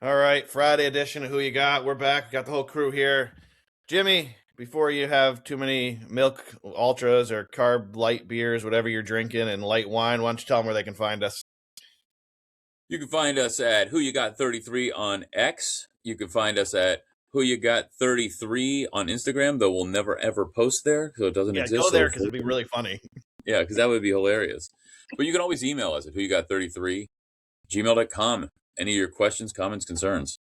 All right, Friday edition of Who You Got. We're back. Got the whole crew here. Jimmy, before you have too many milk ultras or carb light beers, whatever you're drinking, and light wine, why don't you tell them where they can find us? You can find us at Who You Got 33 on X. You can find us at Who You Got 33 on Instagram, though we'll never ever post there, so it doesn't exist. Go there because it'd be really funny. Yeah, because that would be hilarious. But you can always email us at Who You Got 33 gmail.com. Any of your questions, comments, concerns.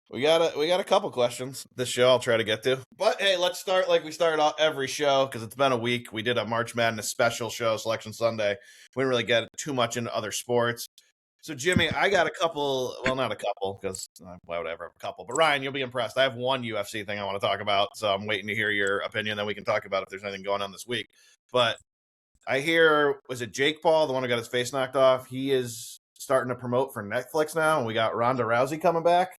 We got a couple questions this show I'll try to get to. But hey, let's start like we start off every show because it's been a week. We did a March Madness special show, Selection Sunday. We didn't really get too much into other sports. So, Jimmy, I got a couple. Well, not a couple because why would I ever have a couple? But, Ryan, you'll be impressed. I have one UFC thing I want to talk about. So I'm waiting to hear your opinion. Then we can talk about if there's anything going on this week. But I hear, was it Jake Paul, the one who got his face knocked off? He is starting to promote for Netflix now. And we got Ronda Rousey coming back.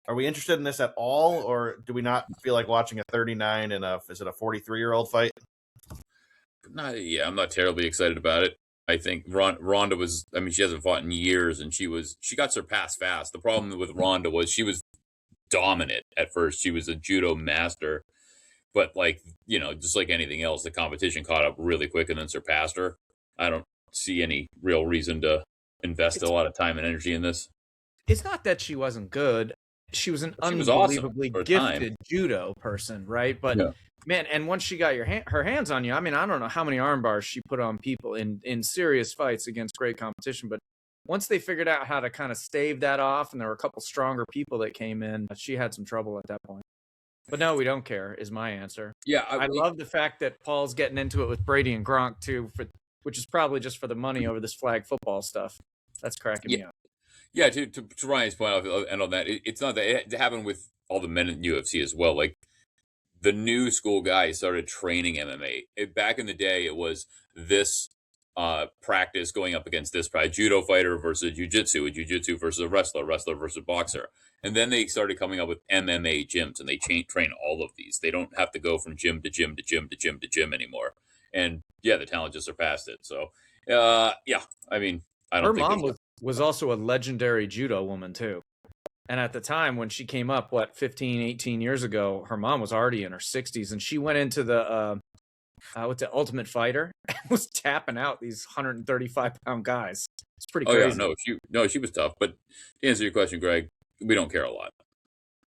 Are we interested in this at all? Or do we not feel like watching a 39 and is it a 43-year-old fight? I'm not terribly excited about it. I think Ronda was, she hasn't fought in years, and she got surpassed fast. The problem with Ronda was she was dominant at first. She was a judo master, but just like anything else, the competition caught up really quick and then surpassed her. I don't see any real reason to invest a lot of time and energy in this. It's not that she wasn't good. She was an unbelievably awesome gifted judo person, right? But man, and once she got her hands on you, I don't know how many arm bars she put on people in serious fights against great competition. But once they figured out how to kind of stave that off, and there were a couple stronger people that came in, she had some trouble at that point. But no, we don't care, is my answer. Yeah, I love the fact that Paul's getting into it with Brady and Gronk too, which is probably just for the money over this flag football stuff. That's cracking me up. Yeah, to Ryan's point, and on that, it's not that it happened with all the men in UFC as well. Like the new school guys started training MMA. Back in the day, it was this practice going up against this judo fighter versus jiu-jitsu, a jiu-jitsu versus a wrestler versus a boxer. And then they started coming up with MMA gyms, and they train all of these. They don't have to go from gym to gym to gym to gym to gym anymore. And yeah, the talent just surpassed it. So I don't her think mom was also a legendary judo woman too. And at the time when she came up, 15, 18 years ago, her mom was already in her 60s, and she went into the Ultimate Fighter and was tapping out these 135-pound guys. It's pretty crazy. She was tough. But to answer your question, Greg, we don't care a lot.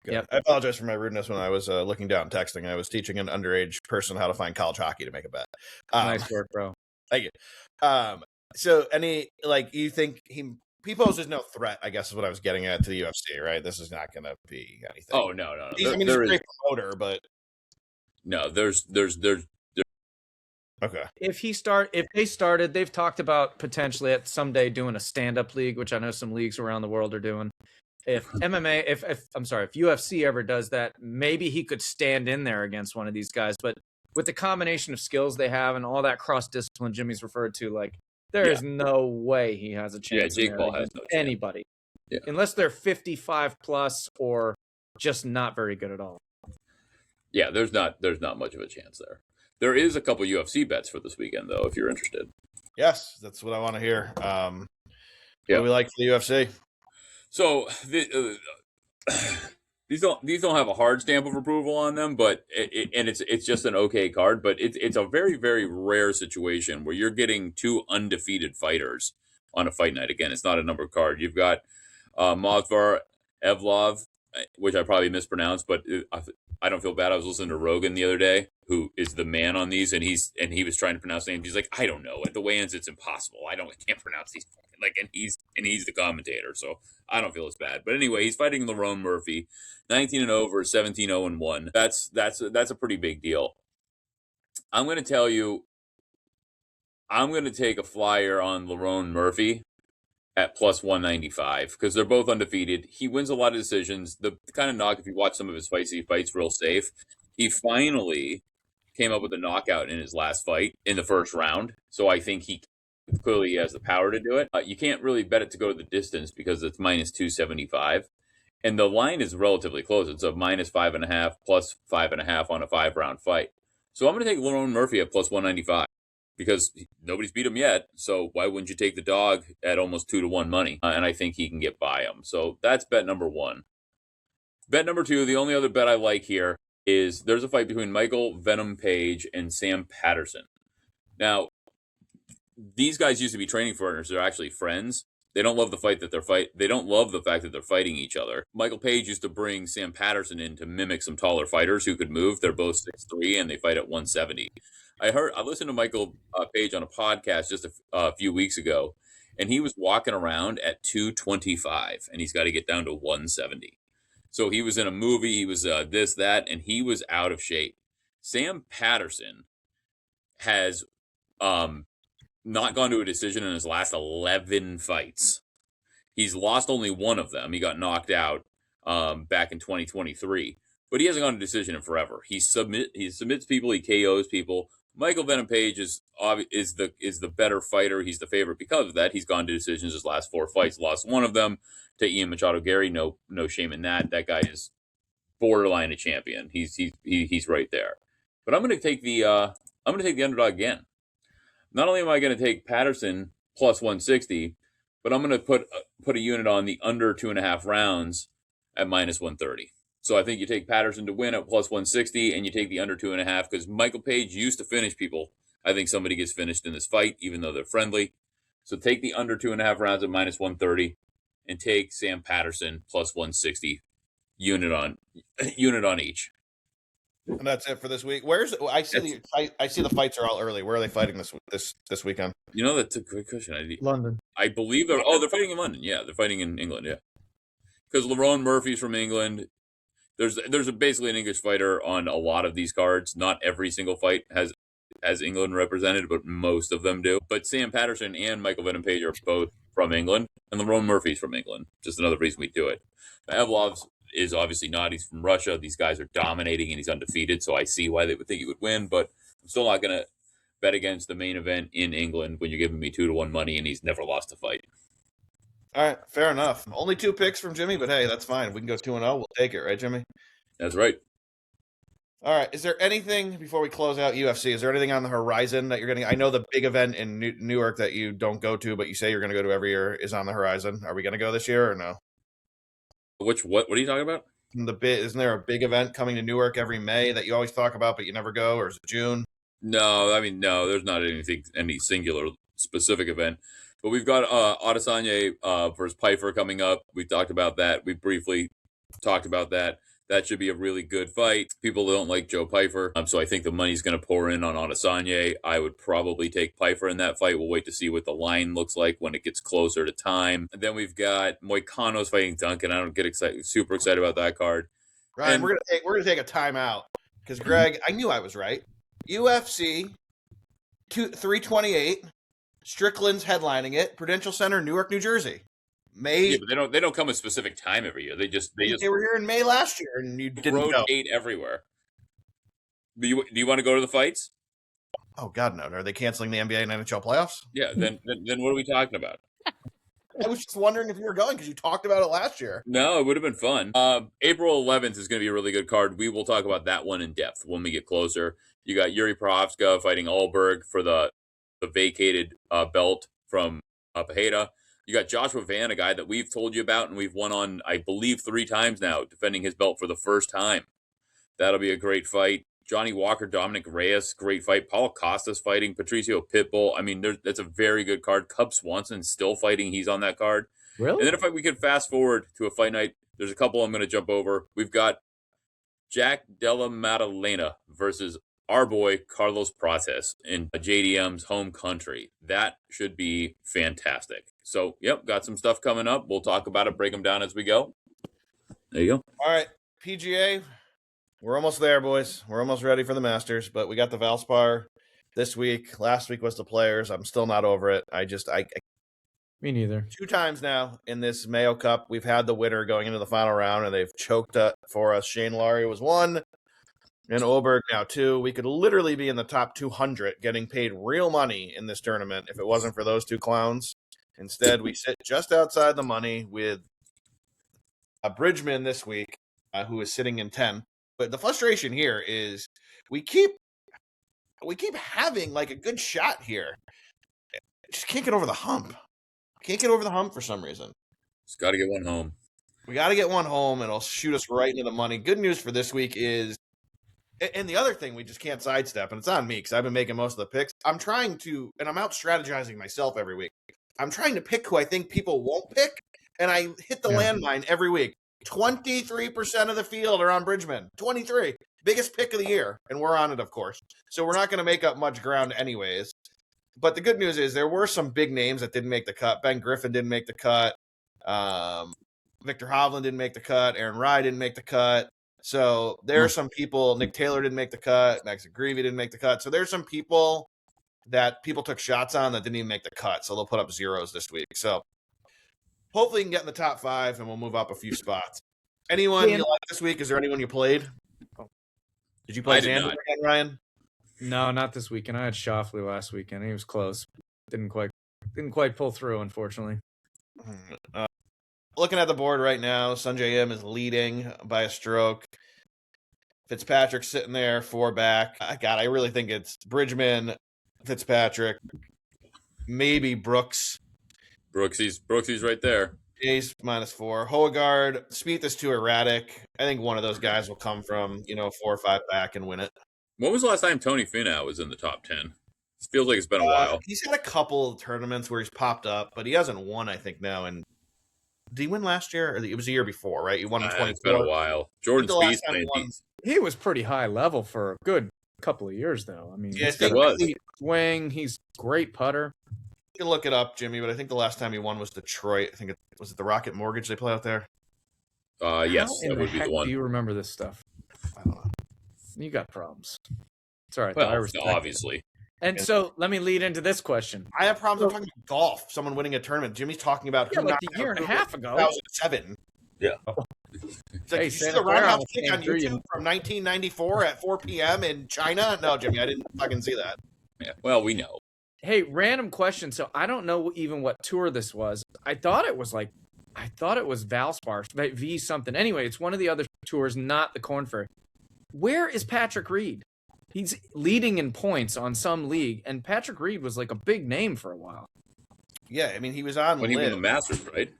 Yeah, I apologize for my rudeness when I was looking down texting. I was teaching an underage person how to find college hockey to make a bet. Nice work, bro. Thank you. So you think he poses no threat, I guess is what I was getting at, to the UFC, right? This is not going to be anything. Oh, no. He's a great promoter, but no, there's okay. If they started, they've talked about potentially at someday doing a stand-up league, which I know some leagues around the world are doing. If UFC ever does that, maybe he could stand in there against one of these guys. But with the combination of skills they have and all that cross-discipline Jimmy's referred to, there is no way he has a chance. Yeah, Jake Paul has no chance. Anybody. Yeah. Unless they're 55 plus or just not very good at all. Yeah, there's not much of a chance there. There is a couple UFC bets for this weekend, though, if you're interested. Yes, that's what I want to hear. What do we like for the UFC? So these don't have a hard stamp of approval on them, but it's just an okay card. But it's a very, very rare situation where you're getting two undefeated fighters on a fight night. Again, it's not a numbered card. You've got Movsar Evlov, which I probably mispronounced, but I don't feel bad. I was listening to Rogan the other day, who is the man on these, and he was trying to pronounce names. He's like, I don't know. At the weigh-ins, it's impossible. I can't pronounce these. And he's the commentator, so I don't feel as bad. But anyway, he's fighting Lerone Murphy, 19-0 versus 17-0-1. That's a pretty big deal. I'm going to tell you, I'm going to take a flyer on Lerone Murphy at plus 195 because they're both undefeated. He wins a lot of decisions. The kind of knock, if you watch some of his fights, he fights real safe. He finally came up with a knockout in his last fight in the first round, so I think he clearly has the power to do it. You can't really bet it to go to the distance because it's minus 275, and the line is relatively close. It's a minus 5.5 plus 5.5 on a 5-round fight. So I'm going to take Lerone Murphy at plus 195. because nobody's beat him yet. So why wouldn't you take the dog at almost 2-1 money? And I think he can get by him. So that's bet number one. Bet number two, the only other bet I like here is there's a fight between Michael Venom Page and Sam Patterson. Now, these guys used to be training partners. They're actually friends. They don't love the fight that They don't love the fact that they're fighting each other. Michael Page used to bring Sam Patterson in to mimic some taller fighters who could move. They're both 6'3", and they fight at 170. I listened to Michael Page on a podcast just a few weeks ago, and he was walking around at 225, and he's got to get down to 170. So he was in a movie. He was this, that, and he was out of shape. Sam Patterson has not gone to a decision in his last 11 fights. He's lost only one of them. He got knocked out back in 2023, but he hasn't gone to a decision in forever. He submits people. He KOs people. Michael Venom Page is the better fighter. He's the favorite because of that. He's gone to decisions his last 4 fights, lost one of them to Ian Machado Gary. No shame in that. That guy is borderline a champion. He's right there. But I'm going to take the underdog again. Not only am I going to take Patterson plus 160, but I'm going to put a unit on the under 2.5 rounds at minus 130. So I think you take Patterson to win at plus 160, and you take the under 2.5 because Michael Page used to finish people. I think somebody gets finished in this fight, even though they're friendly. So take the under 2.5 rounds at minus 130, and take Sam Patterson plus 160 unit on each. And that's it for this week. I see the fights are all early. Where are they fighting this weekend? You know, that's a good question. London. I believe they're fighting in London. Yeah, they're fighting in England. Yeah, because Lerone Murphy's from England. There's basically an English fighter on a lot of these cards. Not every single fight has England represented, but most of them do. But Sam Patterson and Michael Venom Page are both from England, and Lerone Murphy's from England. Just another reason we do it. Evlov's is obviously not. He's from Russia. These guys are dominating, and he's undefeated, so I see why they would think he would win, but I'm still not going to bet against the main event in England when you're giving me 2-1 money, and he's never lost a fight. All right, fair enough. Only 2 picks from Jimmy, but hey, that's fine. If we can go 2-0, we'll take it, right, Jimmy? That's right. All right, is there anything, before we close out UFC, is there anything on the horizon that you're getting? I know the big event in Newark that you don't go to, but you say you're going to go to every year is on the horizon. Are we going to go this year or no? What are you talking about? Isn't there a big event coming to Newark every May that you always talk about, but you never go, or is it June? No, there's not any singular specific event. But we've got Adesanya versus Pfeiffer coming up. We talked about that. We briefly talked about that. That should be a really good fight. People don't like Joe Pfeiffer, so I think the money's going to pour in on Adesanya. I would probably take Pfeiffer in that fight. We'll wait to see what the line looks like when it gets closer to time. And then we've got Moicano's fighting Duncan. I don't get super excited about that card. Ryan, we're gonna take a timeout because Greg, I knew I was right. UFC 328, Strickland's headlining it. Prudential Center, Newark, New Jersey. May. Yeah, but they don't come a specific time every year. They were here in May last year, and you didn't rotate everywhere. Do you want to go to the fights? Oh God, no! Are they canceling the NBA and NHL playoffs? Yeah. Then what are we talking about? I was just wondering if you were going because you talked about it last year. No, it would have been fun. April 11th is going to be a really good card. We will talk about that one in depth when we get closer. You got Yuri Prochazka fighting Alberg for the vacated belt from Pajeda. You got Joshua Van, a guy that we've told you about and we've won on, I believe, 3 times now, defending his belt for the first time. That'll be a great fight. Johnny Walker, Dominic Reyes, great fight. Paulo Costa's fighting. Patricio Pitbull. I mean, that's a very good card. Cub Swanson's still fighting. He's on that card. Really? And then if we could fast forward to a fight night, there's a couple I'm going to jump over. We've got Jack Della Maddalena versus our boy Carlos Prates in JDM's home country. That should be fantastic. So, yep, got some stuff coming up. We'll talk about it, break them down as we go. There you go. All right, PGA, we're almost there, boys. We're almost ready for the Masters, but we got the Valspar this week. Last week was the Players. I'm still not over it. Me neither. 2 times now in this Mayo Cup, we've had the winner going into the final round, and they've choked up for us. Shane Laurie was 1. And Oberg now 2. We could literally be in the top 200 getting paid real money in this tournament if it wasn't for those 2 clowns. Instead, we sit just outside the money with a Bridgman this week who is sitting in 10. But the frustration here is we keep we keep having like a good shot here. Just can't get over the hump. Can't get over the hump for some reason. Just got to get one home. We got to get one home, and it'll shoot us right into the money. Good news for this week is, and the other thing we just can't sidestep, and it's on me because I've been making most of the picks. I'm trying to, and I'm out strategizing myself every week. I'm trying to pick who I think people won't pick, and I hit the landmine every week. 23% of the field are on Bridgman. 23. Biggest pick of the year, and we're on it, of course. So we're not going to make up much ground anyways. But the good news is there were some big names that didn't make the cut. Ben Griffin didn't make the cut. Victor Hovland didn't make the cut. Aaron Rye didn't make the cut. So there are some people. Nick Taylor didn't make the cut. Max Greavy didn't make the cut. So there's some people that people took shots on that didn't even make the cut. So they'll put up zeros this week. So hopefully you can get in the top 5, and we'll move up a few spots. Anyone you like this week? Is there anyone you played? Did you play Xander again, Ryan? No, not this weekend. I had Shoffley last weekend. He was close. Didn't quite pull through, unfortunately. Looking at the board right now, Sanjay M is leading by a stroke. Fitzpatrick's sitting there 4 back. God, I really think it's Bridgman, Fitzpatrick, maybe Brooks. Brooksy's right there. Ace -4. Hoegaard, Spieth is too erratic. I think one of those guys will come from 4 or 5 back and win it. When was the last time Tony Finau was in the top 10? It feels like it's been a while. He's had a couple of tournaments where he's popped up, but he hasn't won, I think, now. And did he win last year? Or it was the year before, right? He won in 24. It's been a while. Jordan Spieth playing He was pretty high level for a good couple of years, though. I mean, yeah, it was. Swing, he's great putter. You can look it up, Jimmy, but I think the last time he won was Detroit. I think was it the Rocket Mortgage they play out there? Yes, that would be the one. Do you remember this stuff? I don't know. You got problems. It's all right. Well, obviously. And so let me lead into this question. I have problems. I'm talking about golf. Someone winning a tournament. Jimmy's talking about who like a year and a half ago. 2007. Yeah. It's like, you see the roundhouse kick on YouTube from 1994 at 4 p.m. in China? No, Jimmy, I didn't fucking see that. Yeah. Well, we know. Hey, random question. So I don't know even what tour this was. I thought it was Valspar, V something. Anyway, it's one of the other tours, not the Korn Ferry. Where is Patrick Reed? He's leading in points on some league, and Patrick Reed was like a big name for a while. Yeah, I mean he was on when he won the Masters, right?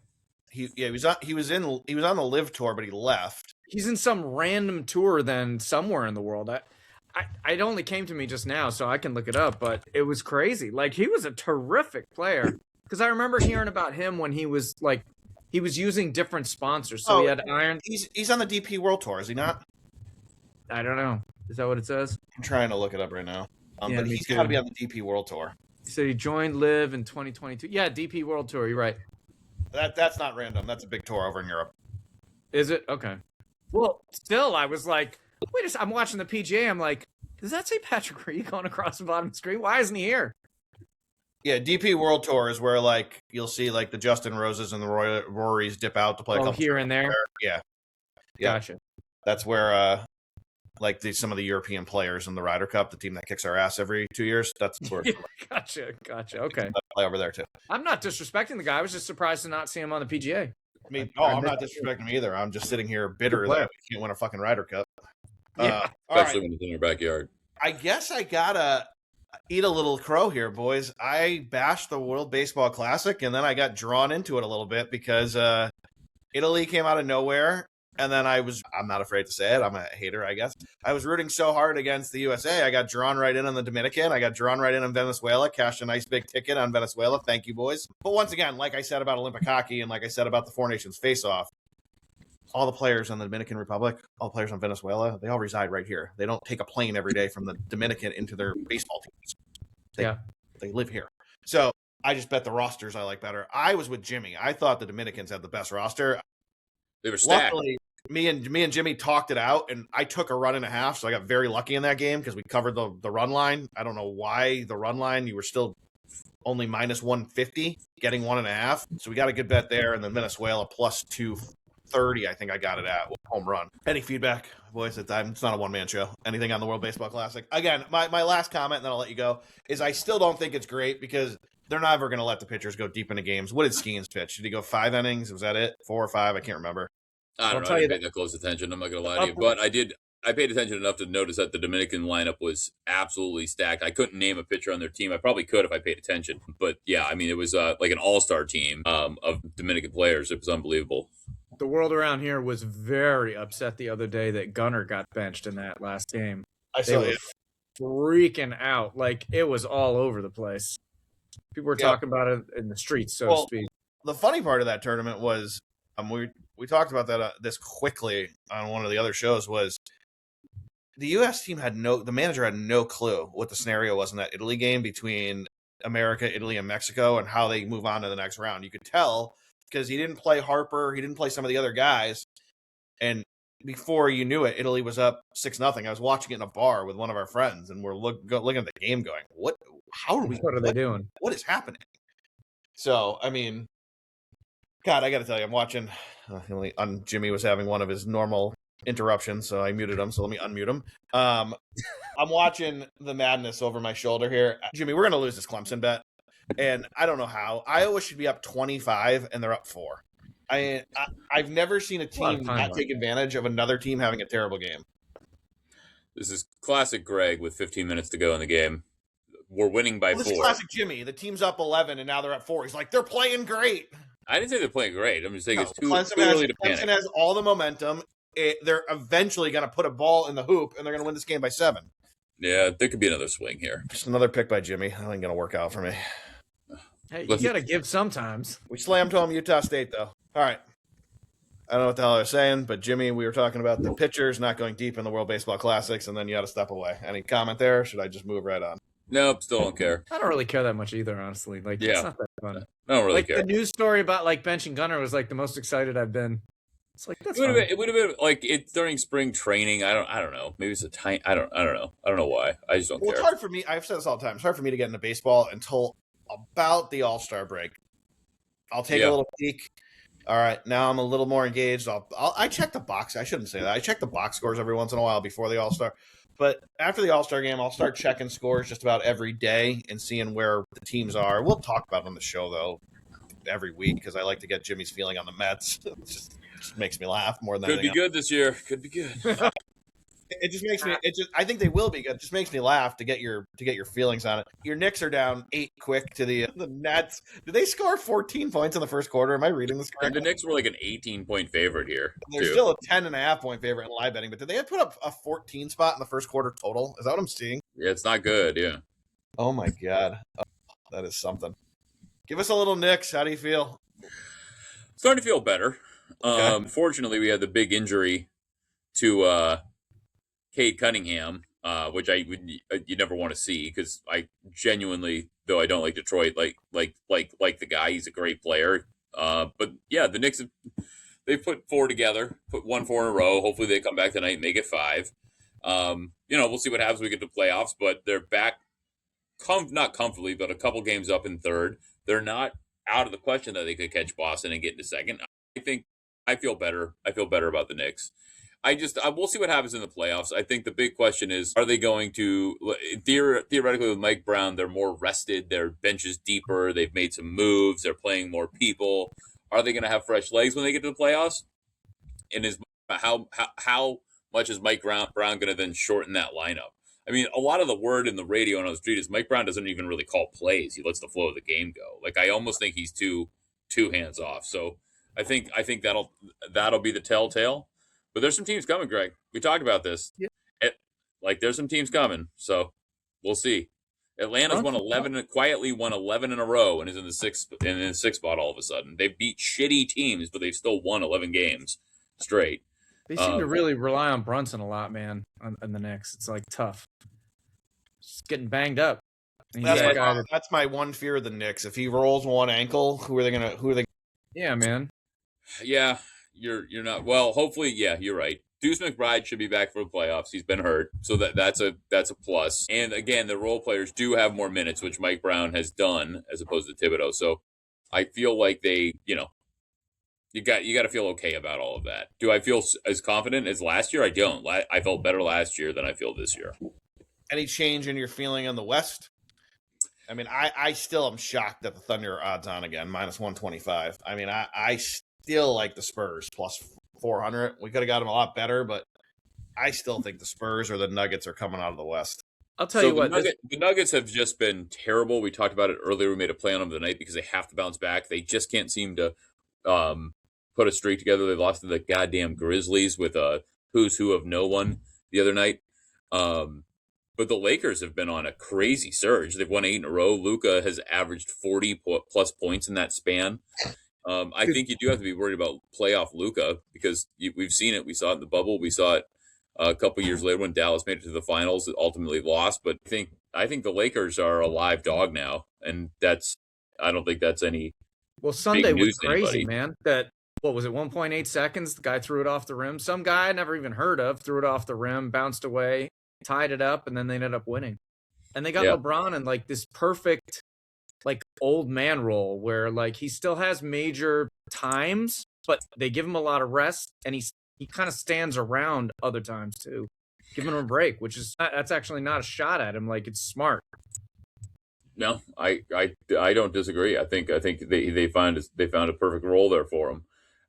He was on the Live Tour, but he left. He's in some random tour then somewhere in the world. It only came to me just now, so I can look it up, but it was crazy. Like, he was a terrific player because I remember hearing about him when he was using different sponsors. So he had iron. He's on the DP World Tour, is he not? I don't know. Is that what it says? I'm trying to look it up right now. But he's got to be on the DP World Tour. He said he joined Live in 2022. Yeah, DP World Tour. You're right. That's not random. That's a big tour over in Europe. Is it? Okay. Well, still, I was like, wait a second. I'm watching the PGA. I'm like, does that say Patrick Reed going across the bottom of the screen? Why isn't he here? Yeah, DP World Tour is where like you'll see like the Justin Roses and the Rorys dip out to play. Oh, here and there. Yeah. Gotcha. That's where like some of the European players in the Ryder Cup, the team that kicks our ass every 2 years. That's where. Gotcha. Okay. Play over there too. I'm not disrespecting the guy. I was just surprised to not see him on the PGA. I mean, I'm not disrespecting him either. I'm just sitting here bitter that we can't win a fucking Ryder Cup. Especially when it's in your backyard. I guess I gotta eat a little crow here, boys. I bashed the World Baseball Classic, and then I got drawn into it a little bit because Italy came out of nowhere. And then I'm not afraid to say it, I'm a hater, I guess. I was rooting so hard against the USA, I got drawn right in on the Dominican. I got drawn right in on Venezuela, cashed a nice big ticket on Venezuela. Thank you, boys. But once again, like I said about Olympic hockey and like I said about the Four Nations face-off, all the players on the Dominican Republic, all the players on Venezuela, they all reside right here. They don't take a plane every day from the Dominican into their baseball teams. They live here. So I just bet the rosters I like better. I was with Jimmy. I thought the Dominicans had the best roster. They were stacked. Luckily, me and Jimmy talked it out, and I took a run and a half, so I got very lucky in that game because we covered the run line. I don't know why the run line. You were still only minus 150, getting 1.5. So we got a good bet there, and then Venezuela plus 230, I think I got it at home run. Any feedback, boys? It's not a one-man show. Anything on the World Baseball Classic? Again, my last comment, and then I'll let you go, is I still don't think it's great because they're never going to let the pitchers go deep into games. What did Skeens pitch? Did he go 5 innings? Was that it? 4 or 5? I can't remember. I don't know. I didn't pay that close attention. I'm not going to lie to you. But I did I paid attention enough to notice that the Dominican lineup was absolutely stacked. I couldn't name a pitcher on their team. I probably could if I paid attention. But yeah, I mean, it was like an all-star team of Dominican players. It was unbelievable. The world around here was very upset the other day that Gunnar got benched in that last game. They were freaking out. Like, it was all over the place. People were talking about it in the streets, so to speak. The funny part of that tournament was we talked about that this quickly on one of the other shows was the U.S. team the manager had no clue what the scenario was in that Italy game between America, Italy, and Mexico and how they move on to the next round. You could tell because he didn't play Harper. He didn't play some of the other guys. And before you knew it, Italy was up 6-0. I was watching it in a bar with one of our friends, and we're looking at the game going, what are they doing? What is happening? So, I mean, God, I got to tell you, I'm watching. Jimmy was having one of his normal interruptions, so I muted him. So let me unmute him. I'm watching the madness over my shoulder here. Jimmy, we're going to lose this Clemson bet, and I don't know how. Iowa should be up 25, and they're up 4. I've never seen a team not take advantage of another team having a terrible game. This is classic Greg with 15 minutes to go in the game. We're winning by 4. This is classic Jimmy. The team's up 11, and now they're at 4. He's like, they're playing great. I didn't say they're playing great. I'm just saying it's too early to panic. Clemson has all the momentum. They're eventually going to put a ball in the hoop, and they're going to win this game by 7. Yeah, there could be another swing here. Just another pick by Jimmy. That ain't going to work out for me. Hey, you got to give sometimes. We slammed home Utah State, though. All right. I don't know what the hell I was saying, but Jimmy, we were talking about the pitchers not going deep in the World Baseball Classics, and then you got to step away. Any comment there? Or should I just move right on? Nope, still don't care. I don't really care that much either, honestly. Like, it's not that fun. I don't really care. The news story about benching Gunnar was the most excited I've been. It's that's it would have been during spring training. I don't know. Maybe it's a tiny. I don't know. I don't know why. I just don't care. It's hard for me. I've said this all the time. It's hard for me to get into baseball until about the All-Star break. I'll take a little peek. All right, now I'm a little more engaged. I check the box. I shouldn't say that. I check the box scores every once in a while before the All-Star. But after the All-Star game, I'll start checking scores just about every day and seeing where the teams are. We'll talk about it on the show, though, every week because I like to get Jimmy's feeling on the Mets. It just makes me laugh more than anything. Could be good this year. Could be good. It just makes me. I think they will be good. It just makes me laugh to get your feelings on it. Your Knicks are down 8 quick to the Nets. Did they score 14 points in the first quarter? Am I reading this correctly? The Knicks were like an 18-point favorite here. They're still a 10.5-point favorite in live betting, but did they put up a 14 spot in the first quarter total? Is that what I'm seeing? Yeah, it's not good. Yeah. Oh my God, that is something. Give us a little Knicks. How do you feel? Starting to feel better. Okay. Fortunately, we had the big injury to Cade Cunningham, which you never want to see because I genuinely, though I don't like Detroit, like the guy. He's a great player. But yeah, the Knicks they put 4 together, put 1-4 in a row. Hopefully they come back tonight and make it 5. We'll see what happens when we get to playoffs, but they're back not comfortably, but a couple games up in third. They're not out of the question that they could catch Boston and get into second. I feel better. I feel better about the Knicks. We'll see what happens in the playoffs. I think the big question is, are they going to, theoretically with Mike Brown, they're more rested, their bench is deeper, they've made some moves, they're playing more people. Are they going to have fresh legs when they get to the playoffs? And how much is Mike Brown going to then shorten that lineup? I mean, a lot of the word in the radio and on the street is Mike Brown doesn't even really call plays. He lets the flow of the game go. I almost think he's too hands off. So I think that'll be the telltale. But there's some teams coming, Greg. We talked about this. Yeah. There's some teams coming, so we'll see. Atlanta's quietly won 11 in a row and is in the sixth spot all of a sudden. They've beat shitty teams, but they've still won 11 games straight. They seem to really rely on Brunson a lot, man, on the Knicks. It's tough. Just getting banged up. That's my one fear of the Knicks. If he rolls one ankle, who are they? Yeah, man. Yeah. You're not well. Hopefully, yeah, you're right. Deuce McBride should be back for the playoffs. He's been hurt, so that's a plus. And again, the role players do have more minutes, which Mike Brown has done as opposed to Thibodeau. So I feel like they, you got to feel okay about all of that. Do I feel as confident as last year? I don't. I felt better last year than I feel this year. Any change in your feeling on the West? I mean, I still am shocked that the Thunder are odds on again, -125. I mean, I still like the Spurs plus 400. We could have got them a lot better, but I still think the Spurs or the Nuggets are coming out of the West. I'll tell you what. The Nuggets have just been terrible. We talked about it earlier. We made a play on them tonight because they have to bounce back. They just can't seem to put a streak together. They lost to the goddamn Grizzlies with a who's who of no one the other night. But the Lakers have been on a crazy surge. They've won 8 in a row. Luka has averaged 40 plus points in that span. I think you do have to be worried about playoff Luka because we've seen it. We saw it in the bubble. We saw it a couple years later when Dallas made it to the finals. It ultimately lost. But I think the Lakers are a live dog now, and I don't think that's any. Well, Sunday was crazy, man. That what was it? 1.8 seconds. The guy threw it off the rim. Some guy I never even heard of threw it off the rim, bounced away, tied it up, and then they ended up winning. And they got LeBron in like this perfect, like old man role where like he still has major times, but they give him a lot of rest, and he kind of stands around other times too, giving him a break, which is that's actually not a shot at him. Like it's smart. No, I don't disagree. I think they found a perfect role there for him.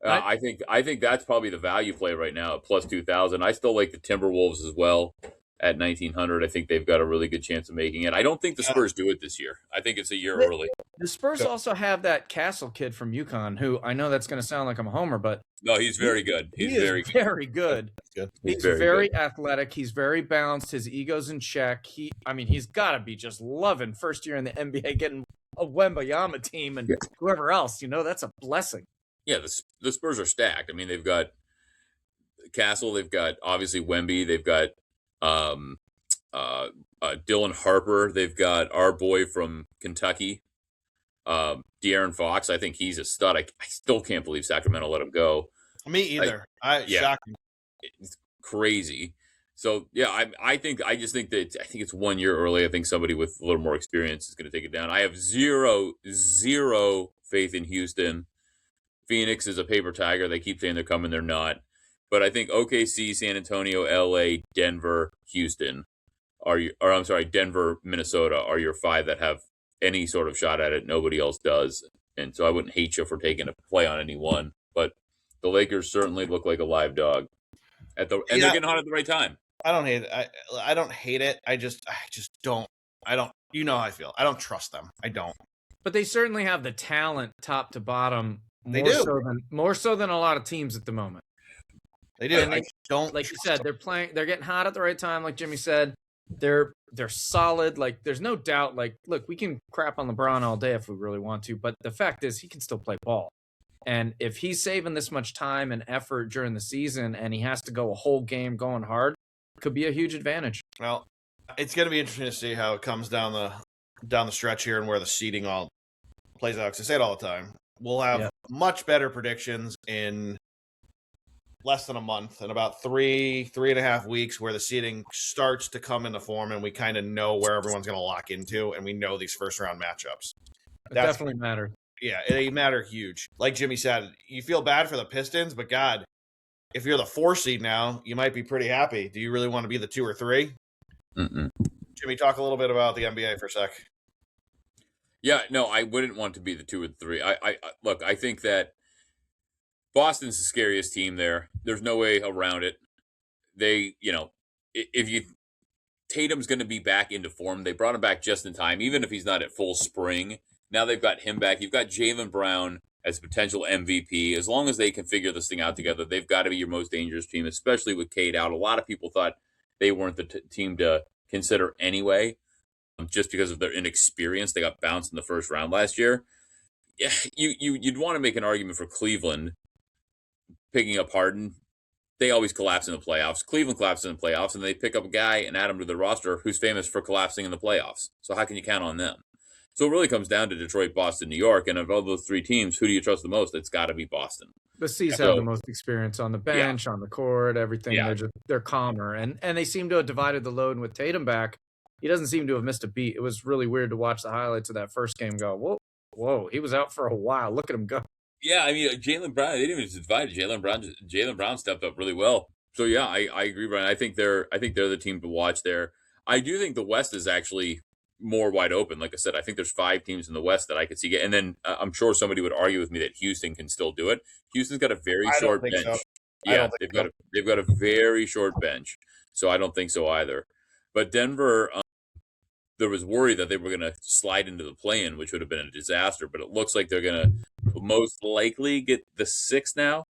I think that's probably the value play right now at plus 2,000. I still like the Timberwolves as well at 1,900. I think they've got a really good chance of making it. I don't think the Spurs do it this year. I think it's a year early. The Spurs also have that Castle kid from UConn, who I know that's going to sound like I'm a homer, but no, he's very good. He's very good. He's very athletic. He's very balanced. His ego's in check. He's got to be just loving first year in the NBA, getting a Wembayama team and whoever else. That's a blessing. Yeah, the Spurs are stacked. I mean, they've got Castle. They've got obviously Wemby. They've got Dylan Harper. They've got our boy from Kentucky, De'Aaron Fox. I think he's a stud. I still can't believe Sacramento let him go. Me either. Shocking. It's crazy. So yeah, I think it's 1 year early. I think somebody with a little more experience is going to take it down. I have zero faith in Houston. Phoenix is a paper tiger. They keep saying they're coming, they're not. But I think OKC, San Antonio, LA, Denver, Houston Denver, Minnesota are your 5 that have any sort of shot at it. Nobody else does. And so I wouldn't hate you for taking a play on any one. But the Lakers certainly look like a live dog. They're getting hot at the right time. I don't hate it. I don't hate it. I just don't. I don't. You know how I feel. I don't trust them. I don't. But they certainly have the talent, top to bottom. More so than a lot of teams at the moment. They do. And they don't, like you said, they're getting hot at the right time. Like Jimmy said, they're solid. Like there's no doubt. Like, look, we can crap on LeBron all day if we really want to, but the fact is he can still play ball. And if he's saving this much time and effort during the season, and he has to go a whole game going hard, it could be a huge advantage. Well, it's going to be interesting to see how it comes down the stretch here and where the seeding all plays out. Because I say it all the time. We'll have much better predictions in less than a month, in about 3.5 weeks, where the seeding starts to come into form and we kind of know where everyone's going to lock into, and we know these first round matchups. That definitely matter. Yeah, they matter huge. Like Jimmy said, you feel bad for the Pistons, but God, if you're the 4 seed now, you might be pretty happy. Do you really want to be the 2 or 3? Mm-mm. Jimmy, talk a little bit about the NBA for a sec. Yeah, no, I wouldn't want to be the 2 or 3. Look, I think that Boston's the scariest team there. There's no way around it. Tatum's going to be back into form. They brought him back just in time, even if he's not at full spring. Now they've got him back. You've got Jaylen Brown as potential MVP. As long as they can figure this thing out together, they've got to be your most dangerous team, especially with Cade out. A lot of people thought they weren't the team to consider anyway. Just because of their inexperience. They got bounced in the first round last year. Yeah, you'd want to make an argument for Cleveland picking up Harden. They always collapse in the playoffs. Cleveland collapses in the playoffs, and they pick up a guy and add him to the roster who's famous for collapsing in the playoffs. So how can you count on them? So it really comes down to Detroit, Boston, New York, and of all those 3 teams, who do you trust the most? It's got to be Boston. The C's have the most experience on the bench, on the court, everything. Yeah. They're calmer, and they seem to have divided the load. And with Tatum back, he doesn't seem to have missed a beat. It was really weird to watch the highlights of that first game go, whoa, he was out for a while. Look at him go. Yeah, I mean, Jaylen Brown, they didn't even just divide it. Jaylen Brown stepped up really well. So, yeah, I agree, Brian. I think they're the team to watch there. I do think the West is actually more wide open. Like I said, I think there's 5 teams in the West that I could see get. And then I'm sure somebody would argue with me that Houston can still do it. Houston's got a very short bench. So. I Yeah, don't think so. they've got a very short bench, so I don't think so either. But Denver, there was worry that they were going to slide into the play-in, which would have been a disaster. But it looks like they're going to most likely get the 6 now.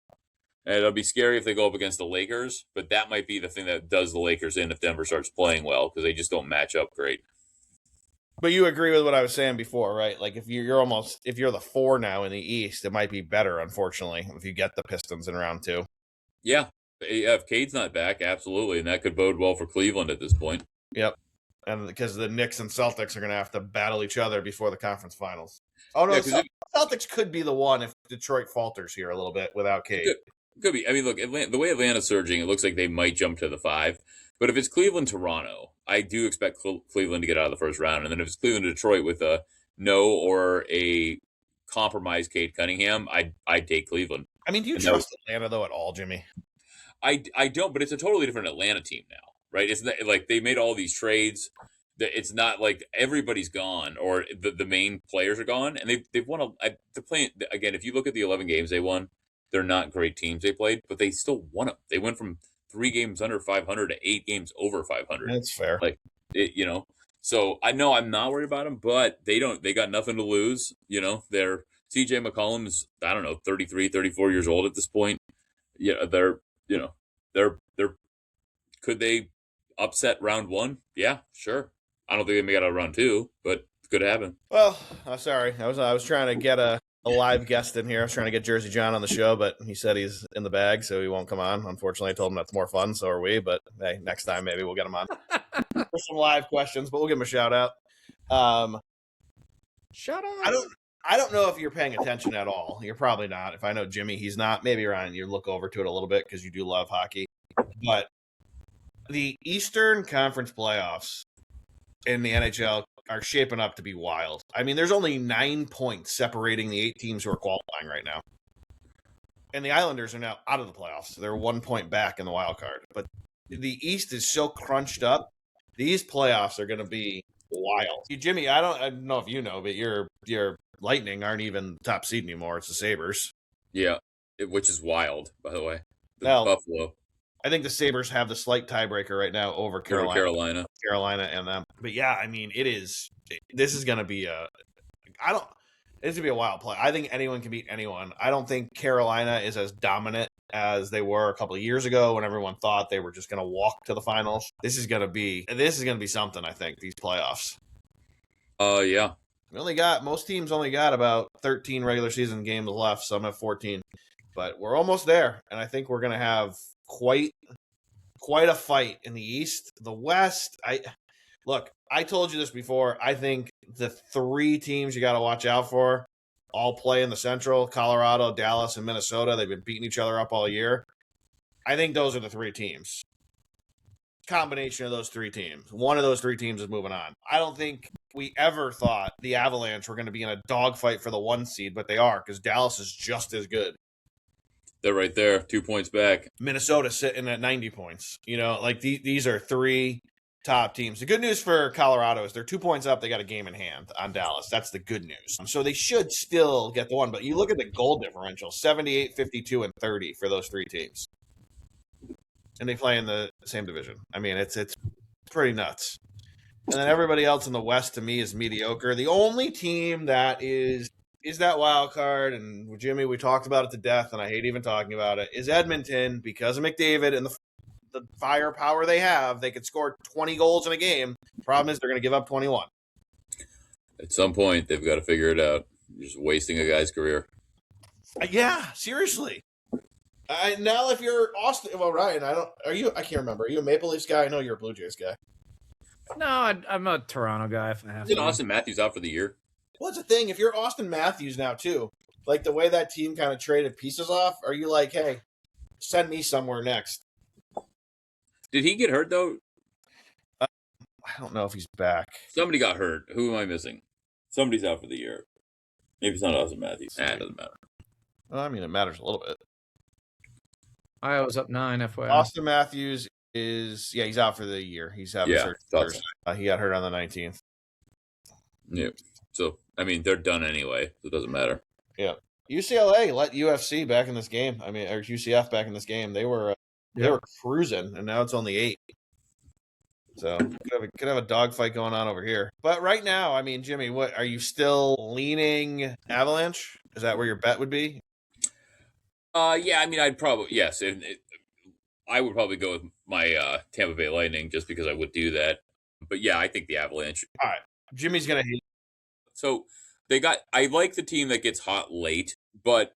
And it'll be scary if they go up against the Lakers, but that might be the thing that does the Lakers in if Denver starts playing well because they just don't match up great. But you agree with what I was saying before, right? Like if you're the 4 now in the East, it might be better, unfortunately, if you get the Pistons in round 2. Yeah, if Cade's not back, absolutely, and that could bode well for Cleveland at this point. Yep. And because the Knicks and Celtics are going to have to battle each other before the conference finals. Oh, no, Yeah, Celtics could be the one if Detroit falters here a little bit without Cade. Could be. I mean, look, the way Atlanta's surging, it looks like they might jump to the 5. But if it's Cleveland-Toronto, I do expect Cleveland to get out of the first round. And then if it's Cleveland-Detroit with a no or a compromised Cade Cunningham, I'd take Cleveland. I mean, do you trust Atlanta, though, at all, Jimmy? I don't, but it's a totally different Atlanta team now, right? It's not, like they made all these trades. It's not like everybody's gone or the main players are gone. And they've won they're playing, again, if you look at the 11 games they won, they're not great teams they played, but they still won them. They went from 3 games under 500 to 8 games over 500. That's fair. Like, so I know I'm not worried about them, but they got nothing to lose. They're CJ McCollum's, I don't know, 33, 34 years old at this point. Yeah, they're could they upset round 1? Yeah, sure. I don't think they make it out of round 2, but it could happen. Well, sorry. I was trying to get a live guest in here. I was trying to get Jersey John on the show, but he said he's in the bag, so he won't come on. Unfortunately, I told him that's more fun, so are we. But hey, next time maybe we'll get him on for some live questions. But we'll give him a shout out. Shout out. I don't know if you're paying attention at all. You're probably not. If I know Jimmy, he's not. Maybe Ryan, you look over to it a little bit because you do love hockey. But the Eastern Conference playoffs in the NHL are shaping up to be wild. I mean, there's only 9 points separating the 8 teams who are qualifying right now. And the Islanders are now out of the playoffs. They're 1 point back in the wild card. But the East is so crunched up. These playoffs are going to be wild. Jimmy, I don't know if you know, but your Lightning aren't even top seed anymore. It's the Sabres. Yeah, which is wild, by the way. Buffalo. I think the Sabres have the slight tiebreaker right now over Carolina and them. But yeah, I mean, this is going to be it's going to be a wild play. I think anyone can beat anyone. I don't think Carolina is as dominant as they were a couple of years ago when everyone thought they were just going to walk to the finals. This is going to be something, I think, these playoffs. Yeah. Most teams only got about 13 regular season games left. Some have 14. But we're almost there, and I think we're going to have quite a fight in the East. The West, I told you this before. I think the 3 teams you got to watch out for all play in the Central: Colorado, Dallas, and Minnesota. They've been beating each other up all year. I think those are the 3 teams. Combination of those 3 teams. One of those 3 teams is moving on. I don't think we ever thought the Avalanche were going to be in a dogfight for the 1 seed, but they are, because Dallas is just as good. They're right there, 2 points back. Minnesota sitting at 90 points. These are 3 top teams. The good news for Colorado is they're 2 points up. They got a game in hand on Dallas. That's the good news. So they should still get the 1. But you look at the goal differential, 78, 52, and 30 for those 3 teams. And they play in the same division. I mean, it's pretty nuts. And then everybody else in the West, to me, is mediocre. The only team that is that wild card, and Jimmy, we talked about it to death, and I hate even talking about it, is Edmonton. Because of McDavid and the firepower they have, they could score 20 goals in a game. Problem is they're going to give up 21. At some point, they've got to figure it out. You're just wasting a guy's career. Yeah, seriously. Now, if you're Austin, well, Ryan, I can't remember. Are you a Maple Leafs guy? I know you're a Blue Jays guy. No, I'm a Toronto guy. If I have Isn't Austin Matthews out for the year? What's the thing? If you're Austin Matthews now, too, like the way that team kind of traded pieces off, are you like, hey, send me somewhere next? Did he get hurt, though? I don't know if he's back. Somebody got hurt. Who am I missing? Somebody's out for the year. Maybe it's not Austin Matthews. It doesn't matter. Well, I mean, it matters a little bit. I was up 9, FYI. Austin Matthews he's out for the year. He's having surgery Thursday. He got hurt on the 19th. Yeah. So, I mean, they're done anyway. So it doesn't matter. Yeah. UCLA let UFC back in this game. I mean, or UCF back in this game. They were cruising, and now it's only 8. So could have a dogfight going on over here. But right now, I mean, Jimmy, what are you still leaning Avalanche? Is that where your bet would be? Yeah, I mean, I'd probably yes. I would probably go with my Tampa Bay Lightning just because I would do that. But yeah, I think the Avalanche. All right, Jimmy's gonna hate. So I like the team that gets hot late, but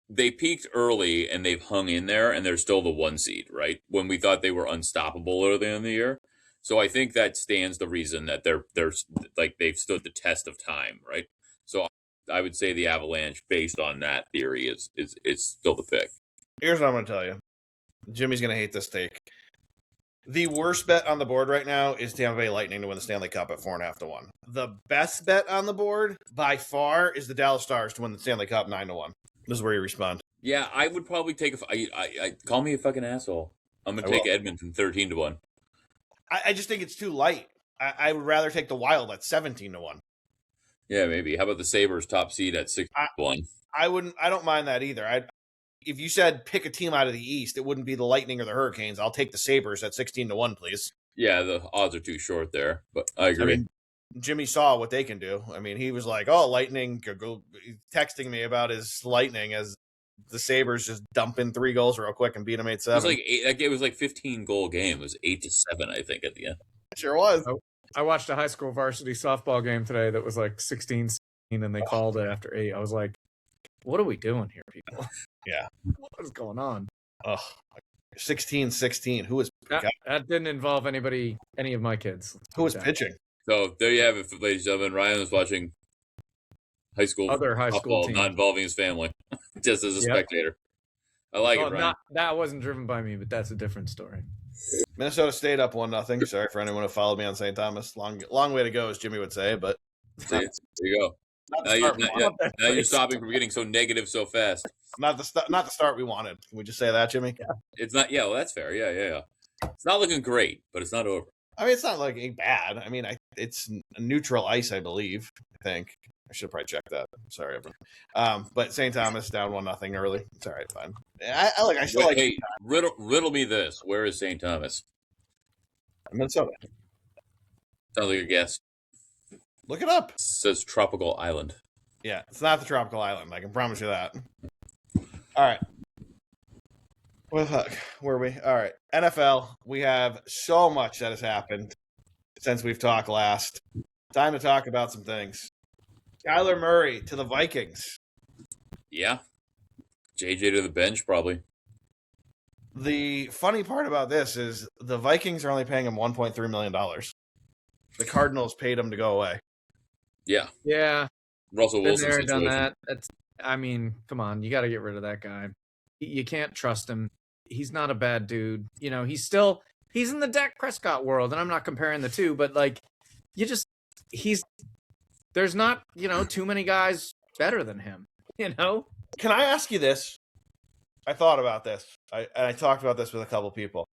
they peaked early and they've hung in there and they're still the 1 seed, right? When we thought they were unstoppable early in the year. So I think that stands the reason that they're like they've stood the test of time, right? So I would say the Avalanche, based on that theory, is still the pick. Here's what I'm gonna tell you. Jimmy's gonna hate this take. The worst bet on the board right now is Tampa Bay Lightning to win the Stanley Cup at 4.5 to 1. The best bet on the board by far is the Dallas Stars to win the Stanley Cup 9 to 1. This is where you respond. Yeah, I would probably take I call me a fucking asshole. I'm gonna take Edmonton 13 to 1. I just think it's too light. I would rather take the Wild at 17 to 1. Yeah, maybe. How about the Sabres top seed at 6 to 1? I don't mind that either. If you said pick a team out of the East, it wouldn't be the Lightning or the Hurricanes. I'll take the Sabres at 16 to 1, please. Yeah, the odds are too short there, but I agree. I mean, Jimmy saw what they can do. I mean, he was like, "Oh, Lightning," texting me about his Lightning as the Sabres just dump in 3 goals real quick and beat them 8-7. It was like it was like 15-goal game. It was 8-7, I think, at the end. It sure was. I watched a high school varsity softball game today that was like 16-16, and they called it after 8. I was like, what are we doing here, people? Yeah. What is going on? Oh, 16-16. Who was that didn't involve any of my kids. Who was pitching? So there you have it, ladies and gentlemen. Ryan was watching other high school teams, not involving his family, just as a spectator. I like it, Ryan. That wasn't driven by me, but that's a different story. Minnesota State up 1-0. Sorry for anyone who followed me on St. Thomas. Long way to go, as Jimmy would say, but there you go. Now you're stopping from getting so negative so fast. Not the start we wanted. Can we just say that, Jimmy? Yeah. It's not. Yeah, well, that's fair. Yeah. It's not looking great, but it's not over. I mean, it's not like bad. I mean, it's a neutral ice, I believe. I think I should probably check that. Sorry, everyone. But St. Thomas down 1-0 early. It's all right, fine. I still like. Hey, riddle me this: where is St. Thomas? Minnesota. Sounds like a guess. Look it up. It says tropical island. Yeah, it's not the tropical island. I can promise you that. All right. What the heck? Where are we? All right. NFL. We have so much that has happened since we've talked last. Time to talk about some things. Kyler Murray to the Vikings. Yeah. JJ to the bench, probably. The funny part about this is the Vikings are only paying him $1.3 million. The Cardinals paid him to go away. Yeah. Yeah. Russell Wilson. Been there, done that. I mean, come on. You got to get rid of that guy. You can't trust him. He's not a bad dude. You know, he's in the Dak Prescott world, and I'm not comparing the two, but like, there's not, too many guys better than him, Can I ask you this? I thought about this. I talked about this with a couple people.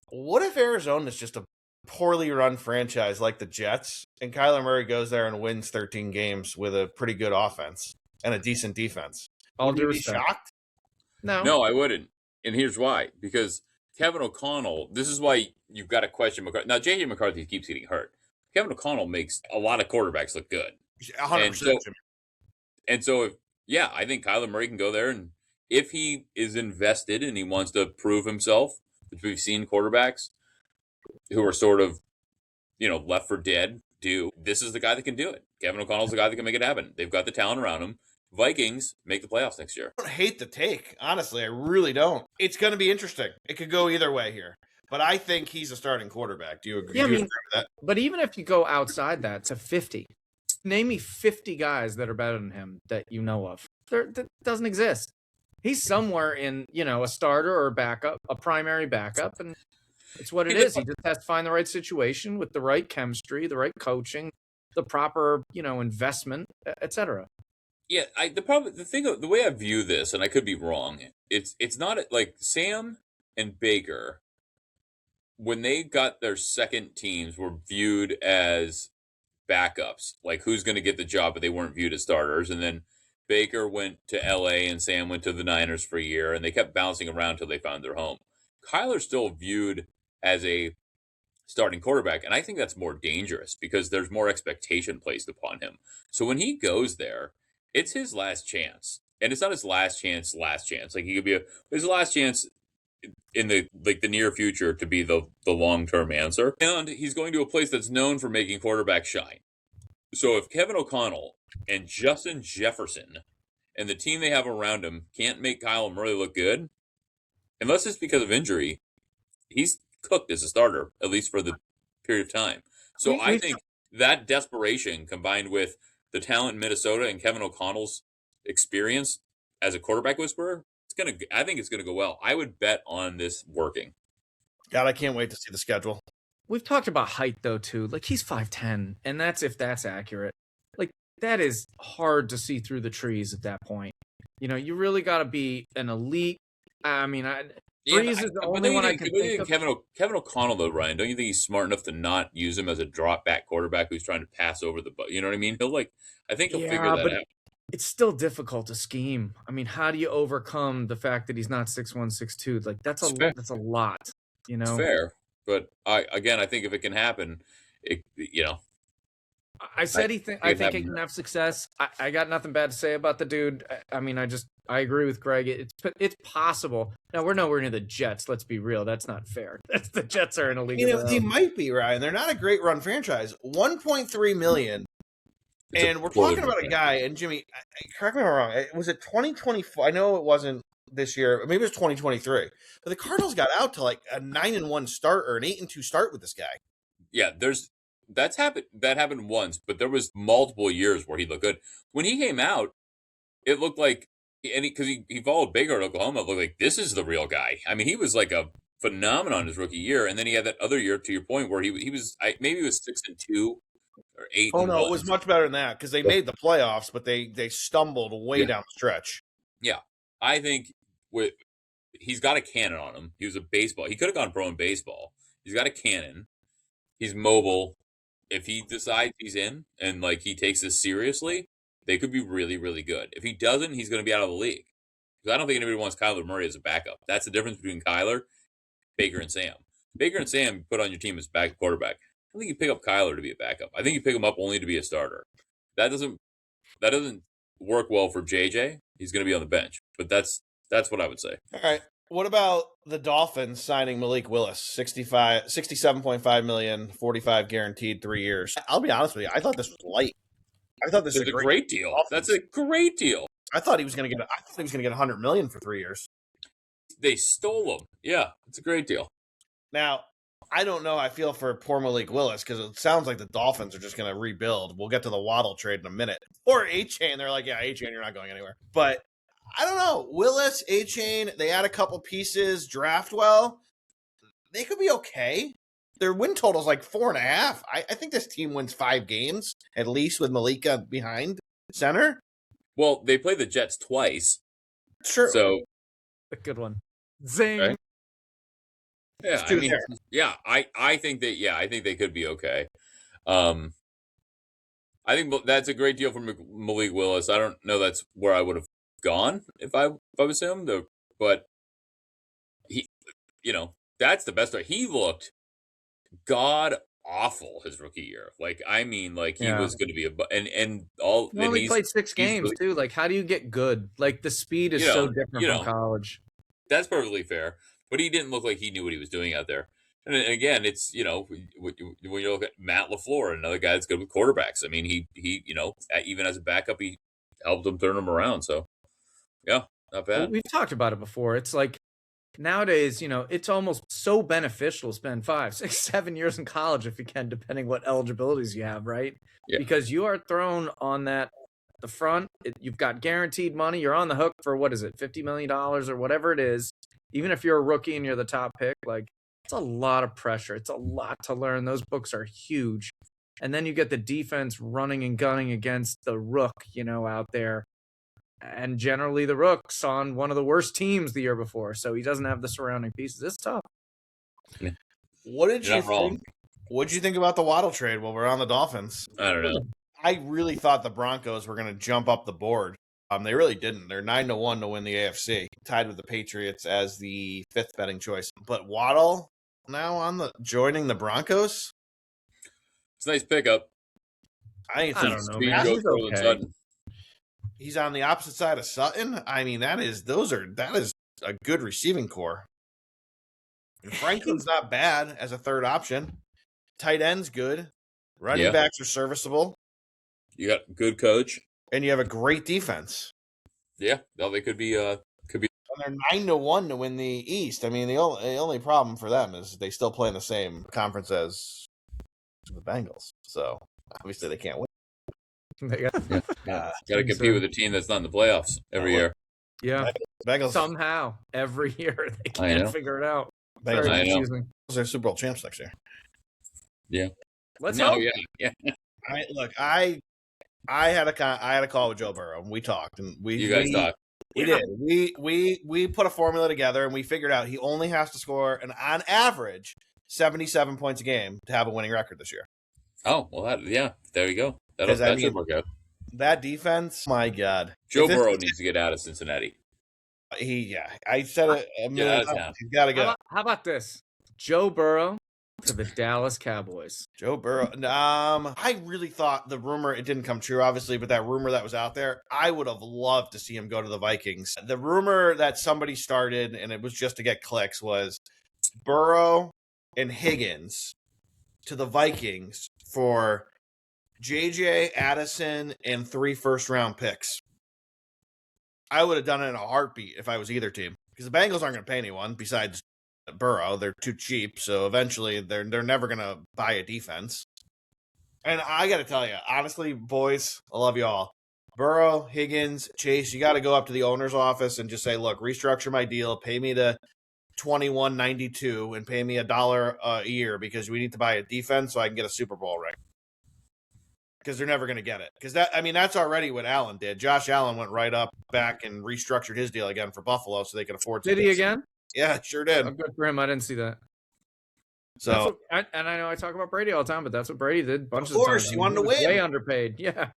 What if Arizona is just a poorly run franchise like the Jets, and Kyler Murray goes there and wins 13 games with a pretty good offense and a decent defense? Would you be shocked? No, I wouldn't. And here's why. Because Kevin O'Connell, this is why you've got to question McCarthy. Now, J.J. McCarthy keeps getting hurt. Kevin O'Connell makes a lot of quarterbacks look good. 100%. And so, I think Kyler Murray can go there, and if he is invested and he wants to prove himself, which we've seen quarterbacks who are sort of, left for dead do, this is the guy that can do it. Kevin O'Connell's the guy that can make it happen. They've got the talent around him. Vikings make the playoffs next year. I don't hate the take. Honestly, I really don't. It's going to be interesting. It could go either way here. But I think he's a starting quarterback. Do you agree? Yeah, agree with that? But even if you go outside that to 50, name me 50 guys that are better than him that you know of. That doesn't exist. He's somewhere in, a starter or a backup, a primary backup, and it's what it is. He just has to find the right situation with the right chemistry, the right coaching, the proper, investment, etc. Yeah, the way I view this, and I could be wrong, it's not like Sam and Baker, when they got their second teams, were viewed as backups, like who's going to get the job, but they weren't viewed as starters. And then Baker went to LA and Sam went to the Niners for a year, and they kept bouncing around until they found their home. Kyler's still viewed as a starting quarterback, and I think that's more dangerous because there's more expectation placed upon him. So when he goes there, it's his last chance. And it's not his last chance. Like he could be his last chance in the near future to be the long-term answer. And he's going to a place that's known for making quarterbacks shine. So if Kevin O'Connell and Justin Jefferson and the team they have around him can't make Kyler Murray look good, unless it's because of injury, he's cooked as a starter, at least for the period of time. So I think that desperation combined with the talent in Minnesota and Kevin O'Connell's experience as a quarterback whisperer, I think it's gonna go well. I would bet on this working. God, I can't wait to see the schedule. We've talked about height though too. Like he's 5'10", and that's if that's accurate. Like that is hard to see through the trees at that point. You know, you really got to be an elite. I mean, Breeze is the only one I can think of. Kevin O'Connell though, Ryan, don't you think he's smart enough to not use him as a drop back quarterback who's trying to pass over the butt? You know what I mean? I think he'll figure that out. It's still difficult to scheme. I mean, how do you overcome the fact that he's not 6'1", 6'2"? Like that's a lot. You know, it's fair. But I think if it can happen, I said I think he can have success. I got nothing bad to say about the dude. I mean, I agree with Greg. It's possible. Now we're nowhere near the Jets. Let's be real. That's not fair. The Jets are in a league. You know, they might be, Ryan. They're not a great run franchise. 1.3 million. And we're talking about a guy, and Jimmy, correct me if I'm wrong, was it 2024? I know it wasn't this year, maybe it was 2023. But the Cardinals got out to like a 9-1 start or an 8-2 start with this guy. Yeah, that's happened. That happened once, but there was multiple years where he looked good. When he came out, it looked like, because he followed Baker at Oklahoma, it looked like this is the real guy. I mean, he was like a phenomenon his rookie year, and then he had that other year, to your point, where he was maybe he was 6-2. Or 8. Oh no, it was much better than that because they made the playoffs, but they stumbled way down the stretch. Yeah, I think he's got a cannon on him. He was a baseball. He could have gone pro in baseball. He's got a cannon. He's mobile. If he decides he's in and like he takes this seriously, they could be really, really good. If he doesn't, he's going to be out of the league. Because I don't think anybody wants Kyler Murray as a backup. That's the difference between Kyler, Baker, and Sam. Baker and Sam put on your team as back quarterback. I think you pick up Kyler to be a backup. I think you pick him up only to be a starter. That doesn't work well for JJ. He's going to be on the bench. But that's what I would say. All right. What about the Dolphins signing Malik Willis? 67.5 million, 45 guaranteed, 3 years. I'll be honest with you. I thought this was light. I thought this was a great deal. That's a great deal. I thought he was going to get 100 million for 3 years. They stole him. Yeah, it's a great deal. Now, I don't know. I feel for poor Malik Willis because it sounds like the Dolphins are just going to rebuild. We'll get to the Waddle trade in a minute. Or A-Chain. They're like, yeah, A-Chain, you're not going anywhere. But I don't know. Willis, A-Chain, they add a couple pieces, draft well. They could be okay. Their win total is like 4.5. I think this team wins 5 games, at least with Malika behind center. Well, they play the Jets twice. Sure. So a good one. Zing. Right? Yeah, I think they could be okay. I think that's a great deal for Malik Willis. I don't know that's where I would have gone if I was him, but he, that's the best way. He looked god awful his rookie year. Like I mean, like he was going to be and all. He only played 6 games too. Like, how do you get good? Like the speed is so different from college. That's perfectly fair. But he didn't look like he knew what he was doing out there. And again, it's, when you look at Matt LaFleur, another guy that's good with quarterbacks. I mean, he even as a backup, he helped them turn them around. So, yeah, not bad. Well, we've talked about it before. It's like nowadays, it's almost so beneficial to spend 5, 6, 7 years in college if you can, depending what eligibilities you have, right? Yeah. Because you are thrown on the front. You've got guaranteed money. You're on the hook for, what is it, $50 million or whatever it is. Even if you're a rookie and you're the top pick, like it's a lot of pressure. It's a lot to learn. Those books are huge. And then you get the defense running and gunning against the rook, out there. And generally the rook's on one of the worst teams the year before. So he doesn't have the surrounding pieces. It's tough. What did you think? What did you think about the Waddle trade while we're on the Dolphins? I don't know. I really thought the Broncos were going to jump up the board They really didn't. They're 9-1 to win the AFC, tied with the Patriots as the 5th betting choice. But Waddle now joining the Broncos. It's a nice pickup. I don't know, Speed man. goes He's further than okay. Sutton. He's on the opposite side of Sutton. I mean, that is a good receiving core. And Franklin's not bad as a third option. Tight end's good. Running backs are serviceable. You got good coach. And you have a great defense. Yeah, no, they could be. And they're 9-1 to win the East. I mean, the only problem for them is they still play in the same conference as the Bengals. So obviously they can't win. Got to compete with a team that's not in the playoffs every year. Yeah, Bengals somehow every year they can't figure it out. Bengals I know. They're Super Bowl champs next year. Yeah. Let's hope. Yeah. I had a call with Joe Burrow and we talked and you guys talked. We did. We put a formula together and we figured out he only has to score on average 77 points a game to have a winning record this year. Oh, well, there you go. That should work out. That defense, my God. Joe Burrow needs to get out of Cincinnati. I said it a million times. He's got to go. How about this? Joe Burrow to the Dallas Cowboys. Joe Burrow. I really thought the rumor, it didn't come true, obviously, but that rumor that was out there, I would have loved to see him go to the Vikings. The rumor that somebody started, and it was just to get clicks, was Burrow and Higgins to the Vikings for JJ, Addison, and 3 first-round picks. I would have done it in a heartbeat if I was either team, because the Bengals aren't going to pay anyone besides Burrow. They're too cheap, so eventually they're never going to buy a defense. And I got to tell you, honestly, boys, I love you all. Burrow, Higgins, Chase, you got to go up to the owner's office and just say, look, restructure my deal, pay me the $21.92 and pay me $1 a year because we need to buy a defense so I can get a Super Bowl ring. Because they're never going to get it. Because that's already what Allen did. Josh Allen went right up back and restructured his deal again for Buffalo so they could afford to. Did he again? Yeah, sure did. Oh, good for him. I didn't see that. So, and I know I talk about Brady all the time, but that's what Brady did. Of course, he wanted to win. Way underpaid. Yeah.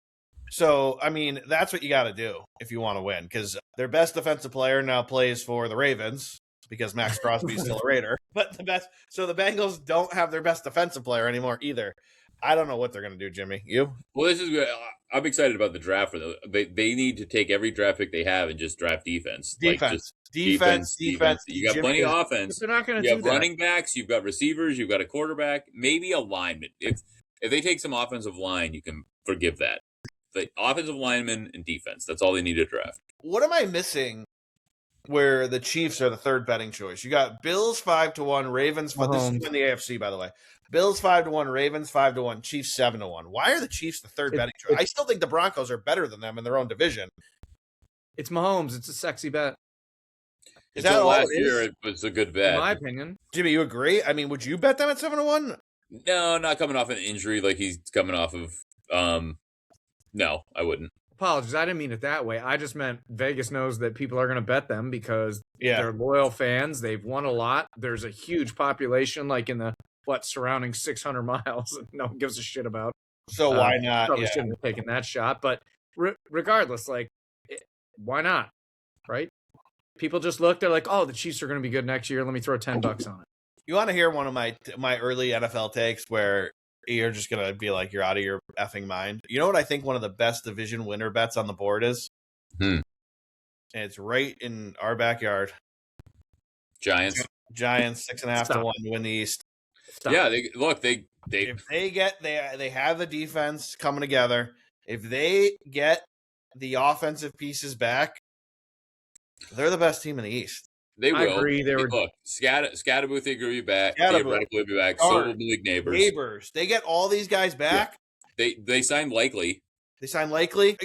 So, I mean, that's what you got to do if you want to win. Because their best defensive player now plays for the Ravens because Max Crosby's still a Raider. But the Bengals don't have their best defensive player anymore either. I don't know what they're going to do, Jimmy. You? Well, this is good. I'm excited about the draft for them. They need to take every draft pick they have and just draft defense. Defense. You got plenty of offense. They're not going to You do have that. running backs. You've got receivers. You've got a quarterback. Maybe a lineman. If they take some offensive line, you can forgive that. The offensive lineman and defense. That's all they need to draft. What am I missing where the Chiefs are the third betting choice? You got Bills 5-1, Ravens. This is in the AFC, by the way. Bills 5-1, Ravens 5-1, Chiefs 7-1. Why are the Chiefs the third betting choice? I still think the Broncos are better than them in their own division. It's Mahomes. It's a sexy bet. Is that all last year? It was a good bet. In my opinion. Jimmy, you agree? I mean, would you bet them at 7-1? No, not coming off an injury like he's coming off of. No, I wouldn't. Apologies. I didn't mean it that way. I just meant Vegas knows that people are going to bet them because Yeah. they're loyal fans. They've won a lot. There's a huge population, like in the surrounding 600 miles that no one gives a shit about. So why not? Probably Yeah. shouldn't have taken that shot, but regardless, why not? Right? People just look. They're like, "Oh, the Chiefs are going to be good next year. Let me throw $10 on it." You want to hear one of my early NFL takes where you're just going to be like, you're out of your effing mind? You know what I think one of the best division winner bets on the board is? And it's right in our backyard. Giants 6.5 to 1 to win the East. Stop. Yeah, they if they have the defense coming together. If they get the offensive pieces back, they're the best team in the East. They will. I agree. Look, Scatterbuth will be back. Scatterbuth will be back. So will Malik Neighbors. They get all these guys back. Yeah. They signed Likely.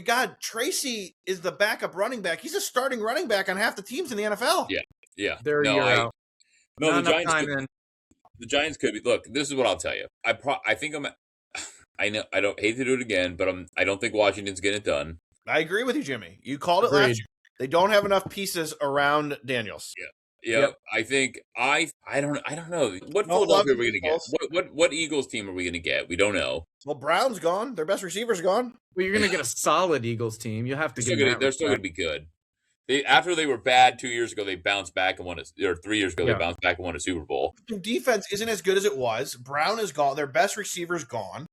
God, Tracy is the backup running back. He's a starting running back on half the teams in the NFL. Yeah. They're a year out. No, the Giants could be. Look, this is what I'll tell you. I think I know I don't hate to do it again, but I don't think Washington's getting it done. I agree with you, Jimmy. You called it last year. They don't have enough pieces around Daniels. Yep. I think I don't know. What No love Philadelphia to are we the gonna get? Eagles. What Eagles team are we gonna get? We don't know. Well, Brown's gone. Their best receiver's gone. Well, you're going to get a solid Eagles team. You have to give them that They're still gonna respect. be good. After they were bad 2 years ago, they bounced back and or 3 years ago, they bounced back and won a Super Bowl. Their defense isn't as good as it was. Brown is gone. Their best receiver's gone.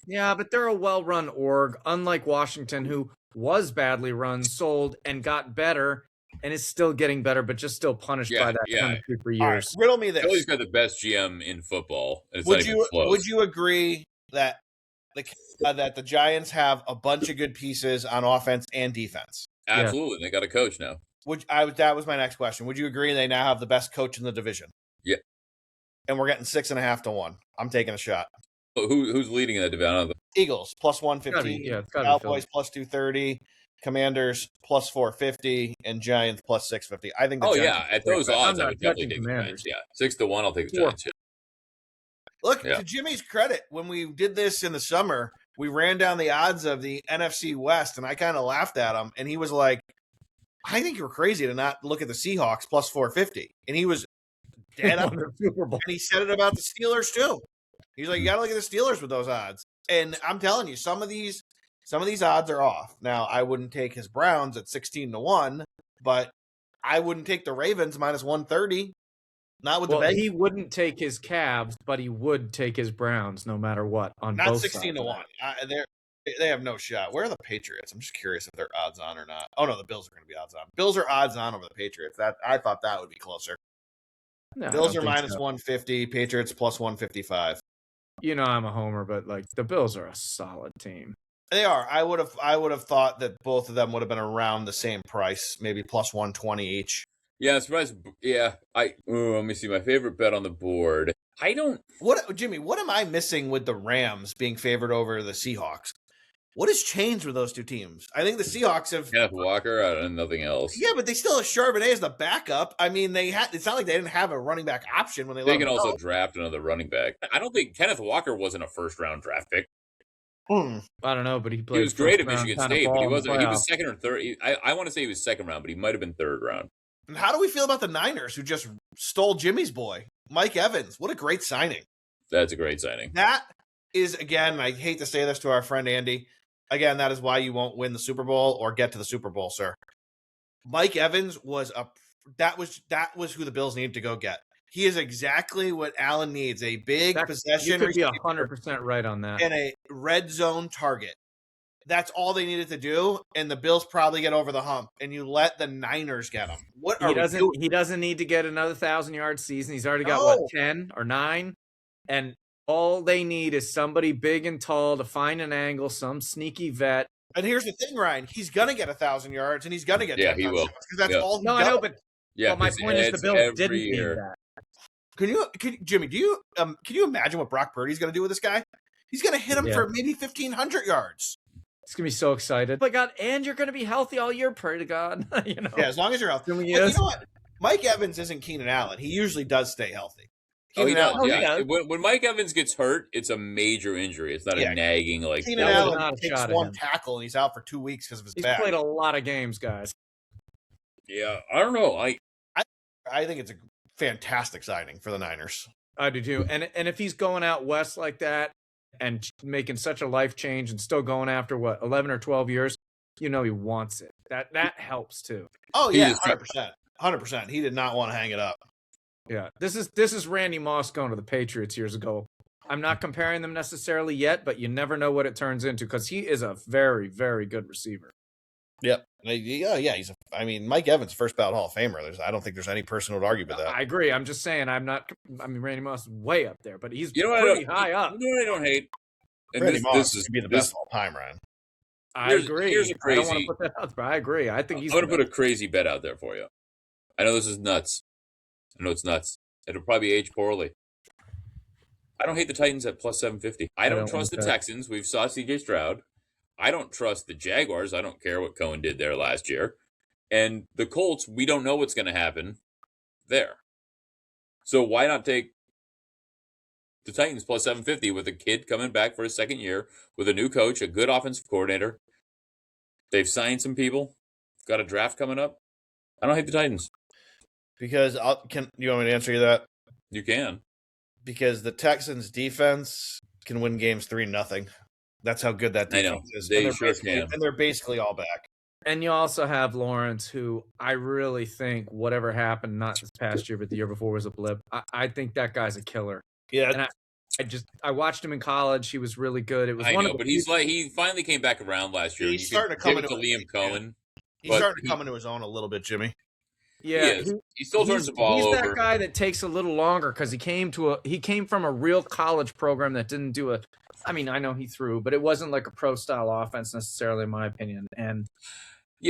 Yeah, but they're a well-run org, unlike Washington, who was badly run, sold, and got better, and is still getting better, but just still punished by that country for years. All right, riddle me this. Philly's got the best GM in football. And it's Would not even close. Would you agree that the Giants have a bunch of good pieces on offense and defense? Absolutely. They got a coach now. That was my next question. Would you agree they now have the best coach in the division? Yeah. And we're getting 6.5 to 1. I'm taking a shot. Who's leading in that division? Eagles plus 115. Cowboys plus 230. Commanders plus 450 and Giants plus 650. I think. At those odds, I would definitely take the Giants. Yeah, 6 to 1. I'll take the Giants. Yeah. Look, to Jimmy's credit, when we did this in the summer, we ran down the odds of the NFC West, and I kind of laughed at him. And he was like, "I think you're crazy to not look at the Seahawks plus 450." And he was dead on the Super Bowl. And he said it about the Steelers too. He's like, "You got to look at the Steelers with those odds." And I'm telling you, some of these odds are off. Now, I wouldn't take his Browns at 16 to 1, but I wouldn't take the Ravens minus 130. Not with the Bengals. He wouldn't take his Cavs, but he would take his Browns no matter what. On not both 16 to 1. They have no shot. Where are the Patriots? I'm just curious if they're odds on or not. Oh no, the Bills are going to be odds on. Bills are odds on over the Patriots. I thought that would be closer. No, Bills are minus 150. Patriots plus 155. You know I'm a homer, but like the Bills are a solid team. They are. I would have thought that both of them would have been around the same price, maybe plus 120 each. Yeah, I'm surprised. Yeah, let me see my favorite bet on the board. Jimmy, what am I missing with the Rams being favored over the Seahawks? What has changed with those two teams? I think the Seahawks have Kenneth Walker and nothing else. Yeah, but they still have Charbonnet as the backup. I mean, it's not like they didn't have a running back option when they can also draft another running back. I don't think Kenneth Walker wasn't a first-round draft pick. I don't know, but he played. He was great at Michigan State, but he wasn't. He was second or third. I want to say he was second round, but he might have been third round. And how do we feel about the Niners, who just stole Jimmy's boy, Mike Evans? What a great signing! That's a great signing. That is, again, I hate to say this to our friend Andy. Again, that is why you won't win the Super Bowl or get to the Super Bowl, sir. Mike Evans was who the Bills needed to go get. He is exactly what Allen needs: a big possession. You could be 100% right on that. And a red zone target. That's all they needed to do, and the Bills probably get over the hump. And you let the Niners get him. He doesn't need to get another 1,000-yard season. He's already got 10 or 9, and all they need is somebody big and tall to find an angle, some sneaky vet. And here's the thing, Ryan: he's gonna get 1,000 yards, and he's gonna get 10 touchdowns. Because that's all. I know, but my point is the Bills didn't need that. Jimmy? Can you imagine what Brock Purdy's gonna do with this guy? He's gonna hit him for maybe 1,500 yards. It's gonna be so excited. Oh my God, and you're gonna be healthy all year, pray to God. Yeah, as long as you're healthy. But you know what? Mike Evans isn't Keenan Allen. He usually does stay healthy. He does. When Mike Evans gets hurt, it's a major injury. It's not a nagging like. Keenan Allen takes one tackle and he's out for 2 weeks because of his back. He's played a lot of games, guys. Yeah, I don't know. I think it's a fantastic signing for the Niners. I do too. And if he's going out west like that and making such a life change and still going after 11 or 12 years, he wants it. That helps too. Oh yeah, 100%. He did not want to hang it up. Yeah, this is Randy Moss going to the Patriots years ago. I'm not comparing them necessarily yet, but you never know what it turns into because he is a very, very good receiver. Yep. Yeah. Mike Evans, first ballot Hall of Famer. I don't think there's any person who would argue with that. I agree. I'm just saying Randy Moss is way up there, but he's pretty high up. You know what I don't hate? And Randy Moss could be the best of all time, Ryan. I agree. I don't want to put that out there. I agree. I think he's. I'm going to put a crazy bet out there for you. I know this is nuts. I know it's nuts. It'll probably age poorly. I don't hate the Titans at plus 750. I don't trust the Texans. We've saw C.J. Stroud. I don't trust the Jaguars. I don't care what Cohen did there last year. And the Colts, we don't know what's going to happen there. So why not take the Titans plus 750 with a kid coming back for his second year with a new coach, a good offensive coordinator? They've signed some people. Got a draft coming up. I don't hate the Titans. Because can you want me to answer you that? You can. Because the Texans defense can win games 3-0. That's how good that I know. defense is. They and sure can. And they're basically all back. And you also have Lawrence, who I really think whatever happened, not this past year, but the year before, was a blip. I think that guy's a killer. Yeah. And I watched him in college. He was really good. It was I one know, of the but he finally came back around last year. He's starting to come into Liam Cohen. He's starting to come into his own a little bit, Jimmy. Yeah, he still turns the ball over. He's that guy that takes a little longer because he came from a real college program that didn't do I know he threw, but it wasn't like a pro style offense necessarily, in my opinion. And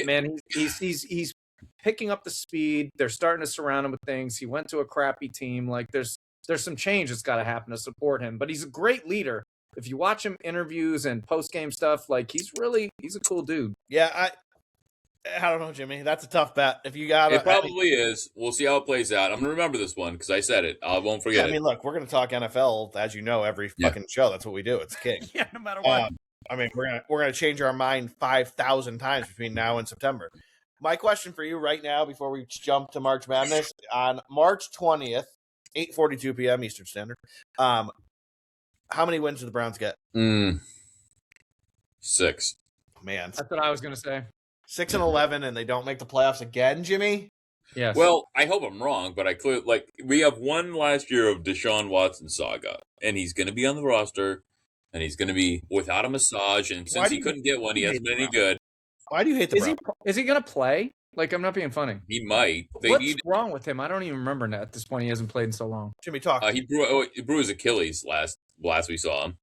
man, he's picking up the speed. They're starting to surround him with things. He went to a crappy team. Like there's some change that's got to happen to support him. But he's a great leader. If you watch him interviews and post game stuff, like he's a cool dude. Yeah, I don't know, Jimmy. That's a tough bet. If you got it, probably is. We'll see how it plays out. I'm gonna remember this one because I said it. I won't forget. I mean, look, we're gonna talk NFL as you know every fucking show. That's what we do. It's king. Yeah, no matter what. We're gonna change our mind 5,000 times between now and September. My question for you right now, before we jump to March Madness, on March 20th, 8:42 p.m. Eastern Standard. How many wins do the Browns get? 6. Man, that's what I was gonna say. 6-11, and they don't make the playoffs again, Jimmy. Yes. Well, I hope I'm wrong, but we have one last year of Deshaun Watson saga, and he's going to be on the roster, and he's going to be without a massage, and since he couldn't get one, he hasn't been any good. Why do you hate the Browns? Is he going to play? Like, I'm not being funny. He might. What's wrong with him? I don't even remember now at this point. He hasn't played in so long. Jimmy, talk. He blew his Achilles last we saw him.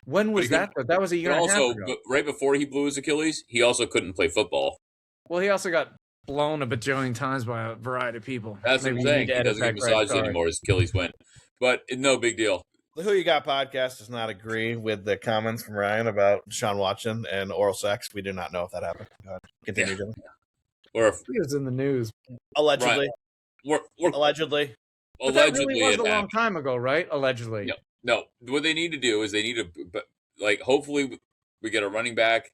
When was that? That was a year and a half ago. Right before he blew his Achilles, he also couldn't play football. Well, he also got blown a bajillion times by a variety of people. That's what I'm saying. He doesn't get massages anymore. His Achilles went. But no big deal. The Who You Got podcast does not agree with the comments from Ryan about Deshaun Watson and oral sex. We do not know if that happened. Go ahead. Continue, Jimmy. Or if it was in the news. Allegedly. Right. Allegedly. But that really was a long time ago, right? Allegedly. No. What they need to do is they need to, hopefully we get a running back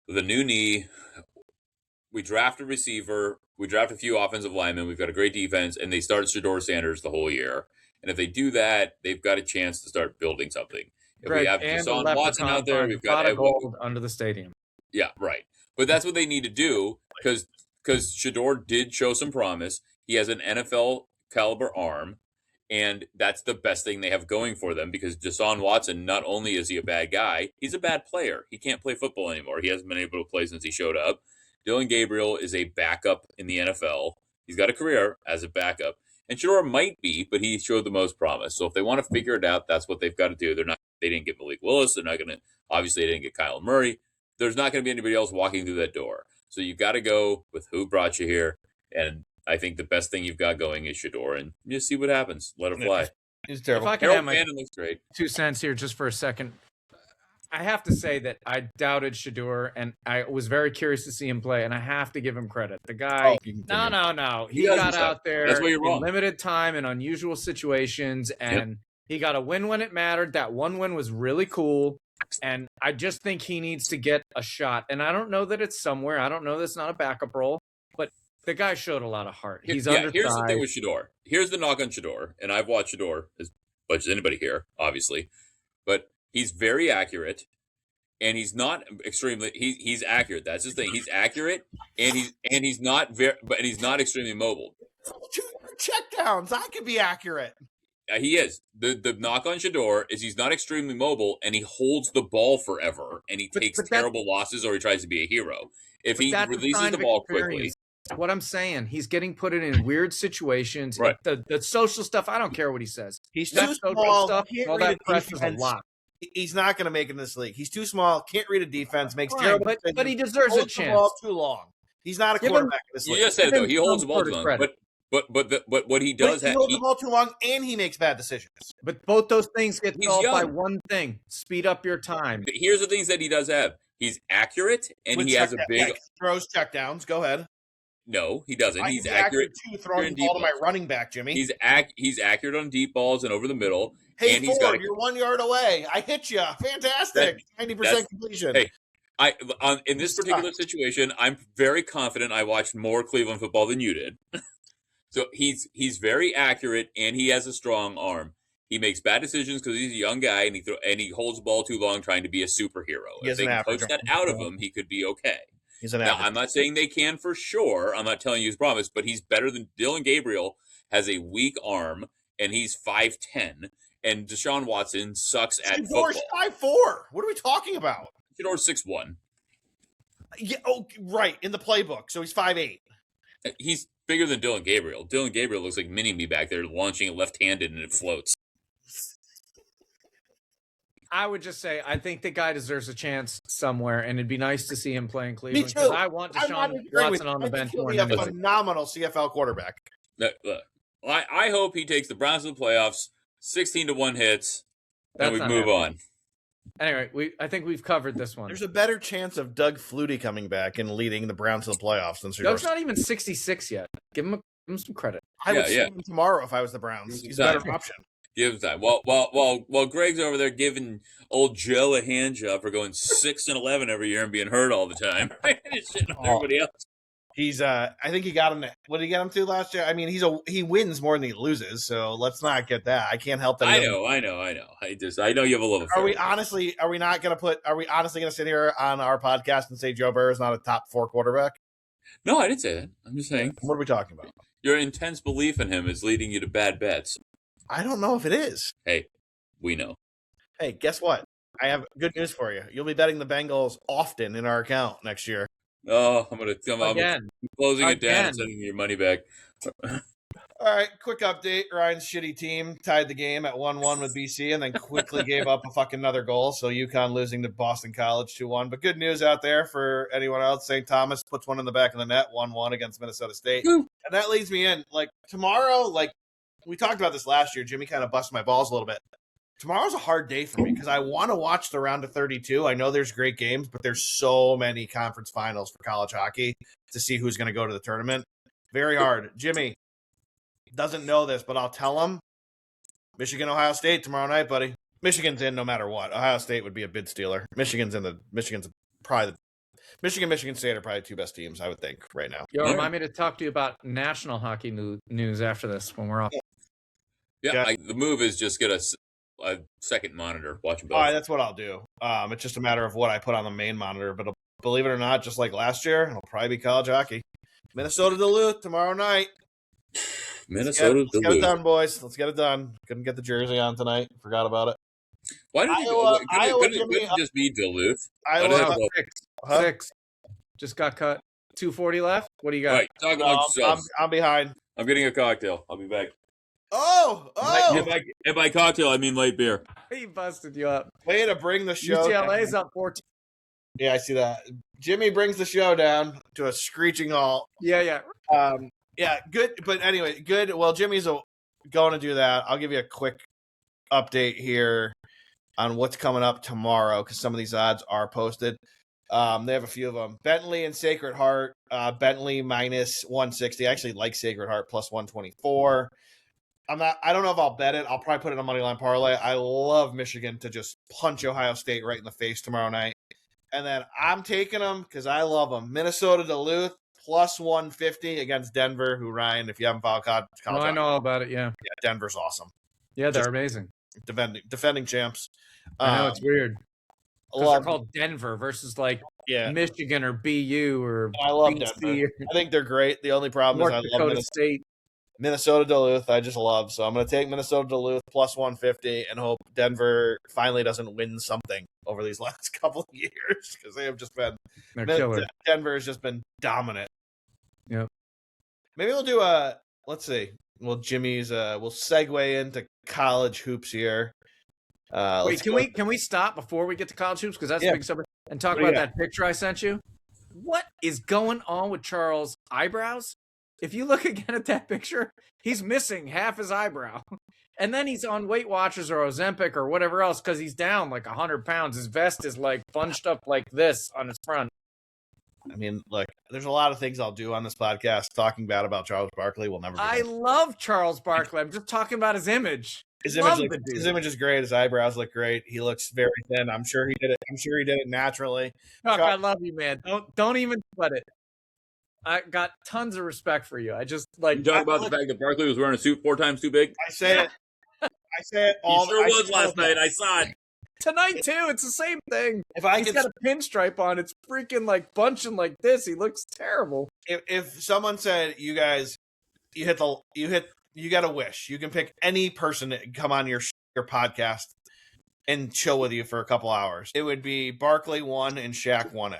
with a new knee. We draft a receiver. We draft a few offensive linemen. We've got a great defense, and they start Shedeur Sanders the whole year. And if they do that, they've got a chance to start building something. If we have Deshaun Watson out there, we've got gold under the stadium. Yeah, right. But that's what they need to do because Shedeur did show some promise. He has an NFL caliber arm, and that's the best thing they have going for them because Deshaun Watson, not only is he a bad guy, he's a bad player. He can't play football anymore. He hasn't been able to play since he showed up. Dylan Gabriel is a backup in the NFL. He's got a career as a backup. And Shedeur might be, but he showed the most promise. So if they want to figure it out, that's what they've got to do. They didn't get Malik Willis. They're not going to, obviously they didn't get Kyle Murray. There's not going to be anybody else walking through that door. So you got to go with who brought you here. And I think the best thing you've got going is Shedeur, and just see what happens. Let it fly. He's terrible. If I can have my looks great. 2 cents here just for a second. I have to say that I doubted Shedeur, and I was very curious to see him play, and I have to give him credit. The guy, no. He got out there in limited time in unusual situations, and he got a win when it mattered. That one win was really cool, and I just think he needs to get a shot. And I don't know that it's somewhere. I don't know that it's not a backup role, but the guy showed a lot of heart. He's undersized. Here's the thing with Shedeur. Here's the knock on Shedeur, and I've watched Shedeur as much as anybody here, obviously, but he's very accurate, and he's not extremely. He's accurate. That's his thing. He's accurate, and he's not extremely mobile. Checkdowns. I could be accurate. He is. The knock on Shedeur is he's not extremely mobile, and he holds the ball forever, and he takes terrible losses, or he tries to be a hero. If he releases the ball quickly. What I'm saying, he's getting put in weird situations. Right. The social stuff, I don't care what he says. He's too small. Stuff, all that press is a lot. He's not going to make it in this league. He's too small. Can't read a defense. Makes terrible. But he deserves a chance. The ball too long. He's not a quarterback in this league. You just said it though. He holds the ball too long. But what he does, he holds the ball too long, and he makes bad decisions. But both those things get solved by one thing: speed up your time. Here's the things that he does have: he's accurate, and he has a big throws checkdowns. Go ahead. No, he doesn't. He's accurate too, throwing the ball to my running back, Jimmy. He's accurate on deep balls and over the middle. Hey, and Ford, you're 1 yard away. I hit you. Fantastic. 90% completion. Hey, in this particular situation, I'm very confident I watched more Cleveland football than you did. So he's very accurate, and he has a strong arm. He makes bad decisions because he's a young guy, and he holds the ball too long, trying to be a superhero. He If has they an can average coach that arm. out of him, he could be okay. He's an Now, average. I'm not saying they can for sure. I'm not telling you his promise, but he's better than Dylan Gabriel. Has a weak arm, and he's 5'10", and Deshaun Watson sucks at football. 5'4". What are we talking about? Shador's 6'1". Yeah. Oh, right. In the playbook, so he's 5'8". He's bigger than Dylan Gabriel. Dylan Gabriel looks like Mini-Me back there launching it left-handed and it floats. I would just say I think the guy deserves a chance somewhere, and it'd be nice to see him play in Cleveland. Me too. I want Deshaun Watson on the bench He'll more be than a anything. phenomenal CFL quarterback. Look, I hope he takes the Browns to the playoffs, 16-1 hits, and we move on. Anyway, I think we've covered this one. There's a better chance of Doug Flutie coming back and leading the Browns to the playoffs than Doug's not even 66 yet. Give him some credit. I would see him tomorrow if I was the Browns. He's a better option. Give him time. While Greg's over there giving old Joe a hand job for going 6-11 every year and being hurt all the time, shitting on everybody else. He's I think he got him. What did he get him to last year? I mean, he wins more than he loses, so let's not get that. I can't help that. I know. I know you have a little. Are we honestly gonna sit here on our podcast and say Joe Burrow is not a top 4 quarterback? No, I didn't say that. I'm just saying. What are we talking about? Your intense belief in him is leading you to bad bets. I don't know if it is. Hey, we know. Hey, guess what? I have good news for you. You'll be betting the Bengals often in our account next year. Oh, I'm closing it down and sending your money back. All right, quick update. Ryan's shitty team tied the game at 1-1 with BC and then quickly gave up a fucking another goal. So UConn losing to Boston College 2-1. But good news out there for anyone else. St. Thomas puts one in the back of the net, 1-1 against Minnesota State. And that leads me in. Tomorrow, we talked about this last year. Jimmy kind of busted my balls a little bit. Tomorrow's a hard day for me because I want to watch the round of 32. I know there's great games, but there's so many conference finals for college hockey to see who's going to go to the tournament. Very hard. Jimmy doesn't know this, but I'll tell him. Michigan, Ohio State tomorrow night, buddy. Michigan's in no matter what. Ohio State would be a bid stealer. Michigan, Michigan State are probably the 2 best teams, I would think, right now. Yo, remind me to talk to you about national hockey news after this when we're off. Yeah. The move is just get a second monitor, watching both. All right, that's what I'll do. It's just a matter of what I put on the main monitor. But believe it or not, just like last year, it'll probably be college hockey. Minnesota Duluth tomorrow night. Minnesota Duluth. Let's get it done, boys. Let's get it done. Couldn't get the jersey on tonight. Forgot about it. Why did it just be Duluth? Iowa 6. Just got cut. 2:40 left. What do you got? Right, talk about yourself. I'm behind. I'm getting a cocktail. I'll be back. Oh! And by cocktail, I mean light beer. He busted you up. Way to bring the show UCLA's down. up 14. Yeah, I see that. Jimmy brings the show down to a screeching halt. Yeah. Yeah, good. But anyway, good. Well, Jimmy's going to do that. I'll give you a quick update here on what's coming up tomorrow because some of these odds are posted. They have a few of them. Bentley and Sacred Heart. Bentley minus 160. I actually like Sacred Heart plus 124. I don't know if I'll bet it. I'll probably put it on Moneyline Parlay. I love Michigan to just punch Ohio State right in the face tomorrow night. And then I'm taking them because I love them. Minnesota Duluth plus 150 against Denver, who, Ryan, if you haven't followed college. I know all about it, yeah. Yeah, Denver's awesome. Yeah, they're amazing. Defending champs. I know, it's weird. They're called Denver versus Michigan or BU or I love BC Denver. I think they're great. The only problem is I love State. Minnesota Duluth. I just love. So I'm going to take Minnesota Duluth plus 150 and hope Denver finally doesn't win something over these last couple of years because they have just been. They're killer. Denver has just been dominant. Yep. Maybe we'll do let's see. Well, Jimmy's we'll segue into college hoops here. Wait, can we stop before we get to college hoops because that's a big subject and talk about that picture I sent you? What is going on with Charles' eyebrows? If you look again at that picture, he's missing half his eyebrow. And then he's on Weight Watchers or Ozempic or whatever else because he's down 100 pounds. His vest is bunched up like this on his front. I mean, look, there's a lot of things I'll do on this podcast. Talking bad about Charles Barkley will never be I love Charles Barkley. I'm just talking about his image. His image is great. His eyebrows look great. He looks very thin. I'm sure he did it. I'm sure he did it naturally. Chuck, I love you, man. Don't even sweat it. I got tons of respect for you. I just like You talk about the fact that Barkley was wearing a suit 4 times too big. I say it He all. sure I was say it last all the night. time. I saw it. tonight too. It's the same thing. If I He's could, got a pinstripe on. It's freaking like bunching like this. He looks terrible. if someone said, you guys, you got a wish. You can pick any person to come on your podcast and chill with you for a couple hours. It would be Barkley 1 and Shaq 1A.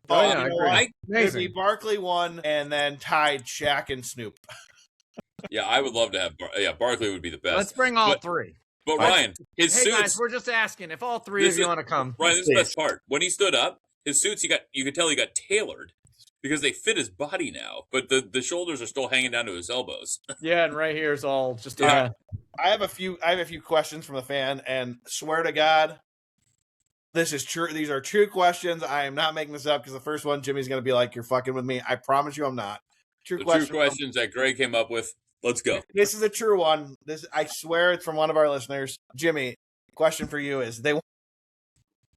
Oh, yeah, you I know agree. what? It would Amazing. be Barkley 1 and then tied Shaq and Snoop. Yeah, I would love to have. Barkley would be the best. Let's bring all But- three. But Ryan, his Hey suits. guys, we're just asking if all three of you want to come. Ryan, this is the best part. When he stood up, his suits you could tell he got tailored because they fit his body now, but the shoulders are still hanging down to his elbows. Yeah, and right here is all just. I have a few questions from the fan, and swear to God, this is true. These are true questions. I am not making this up because the first one, Jimmy's going to be like, "You're fucking with me." I promise you, I'm not. The true questions that Greg came up with. Let's go. This is a true one. I swear it's from one of our listeners. Jimmy, question for you is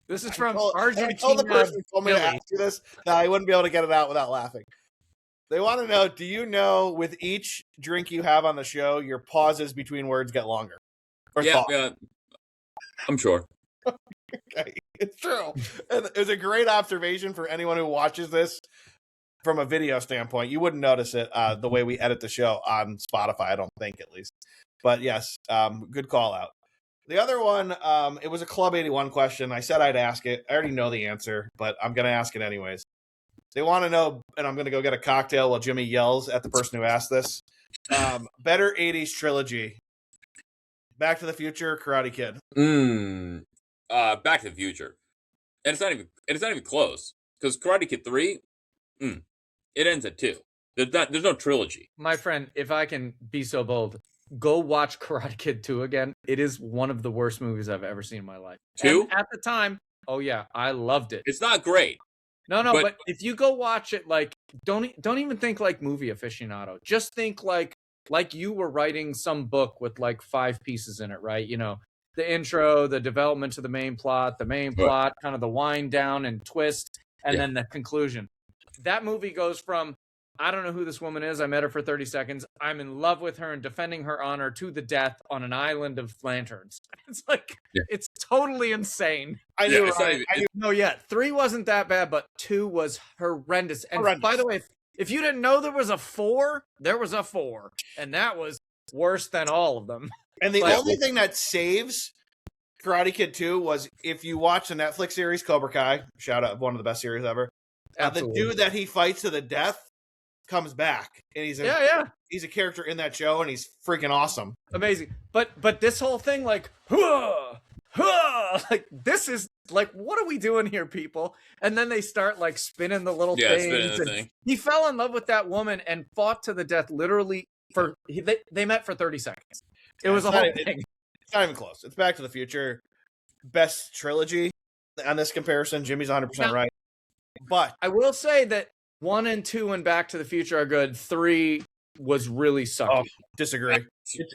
This is from I Argentina. told the person who told me to Billy. ask you this that I wouldn't be able to get it out without laughing. They want to know, do you know with each drink you have on the show, your pauses between words get longer? Or thought? Yeah, I'm sure. Okay. It's true. And it was a great observation for anyone who watches this from a video standpoint. You wouldn't notice it the way we edit the show on Spotify, I don't think, at least. But yes, good call out. The other one, it was a Club 81 question. I said I'd ask it. I already know the answer, but I'm going to ask it anyways. They want to know, and I'm going to go get a cocktail while Jimmy yells at the person who asked this. Better 80s trilogy. Back to the Future, Karate Kid. Back to the Future. And it's not even close. Because Karate Kid 3, it ends at 2. There's no trilogy. My friend, if I can be so bold, go watch Karate Kid 2 again. It is one of the worst movies I've ever seen in my life. 2? And at the time, oh yeah, I loved it. It's not great. No, but- but if you go watch it, like don't even think like movie aficionado. Just think like you were writing some book with like 5 pieces in it, right? You know, the intro, the development to the main plot, kind of the wind down and twist, and then the conclusion. That movie goes from, I don't know who this woman is. I met her for 30 seconds. I'm in love with her and defending her honor to the death on an island of lanterns. It's like, it's totally insane. I knew. No, yeah, 3 wasn't that bad, but 2 was horrendous. And by the way, if you didn't know there was a 4, there was a 4. And that was worse than all of them. And the only thing that saves Karate Kid 2 was if you watch the Netflix series Cobra Kai, shout out, one of the best series ever. The dude that he fights to the death comes back, and he's a character in that show, and he's freaking awesome, amazing. But this whole thing, like, like this is like, what are we doing here, people? And then they start like spinning the little things. Thing. He fell in love with that woman and fought to the death. Literally, they met for 30 seconds. It was a whole thing. It's not even close. It's Back to the Future, best trilogy on this comparison. Jimmy's 100% right. But I will say that 1 and 2 and Back to the Future are good. 3 was really sucky. Oh, disagree.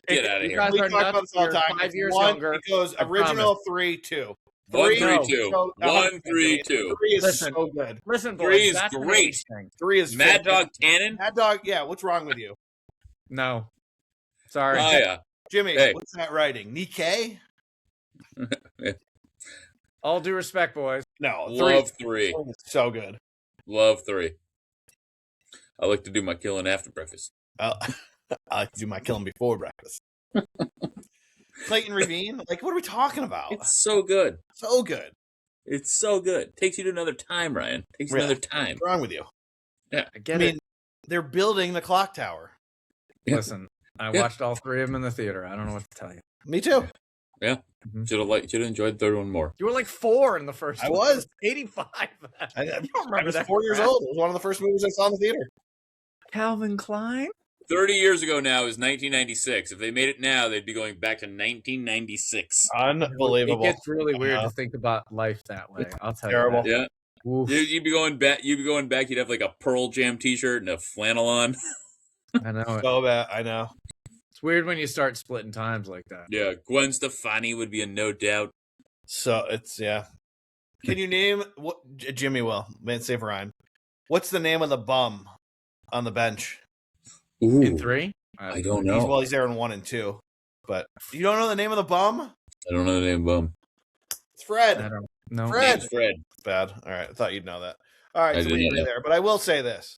Get out of here. guys We are talk about this all the nuts. time. You're 5 years 1, younger. It goes I original 3, 2. 1, 3, 2. So, 1, 3, 2. 3 is Listen. so good. Listen, 3 boys, is that's an great. age thing. 3 is Mad fantastic. Dog Cannon? Mad Dog, yeah. What's wrong with you, No, sorry. Oh, yeah. Jimmy? Hey. What's that writing? Nikkei? All due respect, boys. No, 3 Love 3. is so good. Love 3. I like to do my killing after breakfast. I like to do my killing before breakfast. Clayton Ravine? Like, what are we talking about? It's so good. So good. It's so good. Takes you to another time, Ryan. Takes you Really? another time. What's wrong with you? Yeah. I I get mean, they're building the clock tower. it. Listen, I watched all 3 of them in the theater. I don't know what to tell you. Me too. Yeah. Should have enjoyed the third one more. You were like 4 in the first I one. was. 85. I don't I remember was that 4 years crap. old. It was one of the first movies I saw in the theater. Calvin Klein? 30 years ago now is 1996. If they made it now, they'd be going back to 1996. Unbelievable. It gets really weird to think about life that way. I'll tell terrible. you. Yeah. Oof. You'd be going back. You'd be going back. You'd have like a Pearl Jam T-shirt and a flannel on. I know it. So bad. I know. It's weird when you start splitting times like that. Yeah, Gwen Stefani would be a no doubt. So it's, yeah. Can you name what Jimmy will? Man, save Ryan. What's the name of the bum on the bench? Ooh, In 3? I don't know. He's there in 1 and 2. But you don't know the name of the bum? I don't know the name of Bum. It's Fred. I don't know. Fred. Name's Fred. Bad. All right. I thought you'd know that. All right. I So did we not agree know. there. But I will say this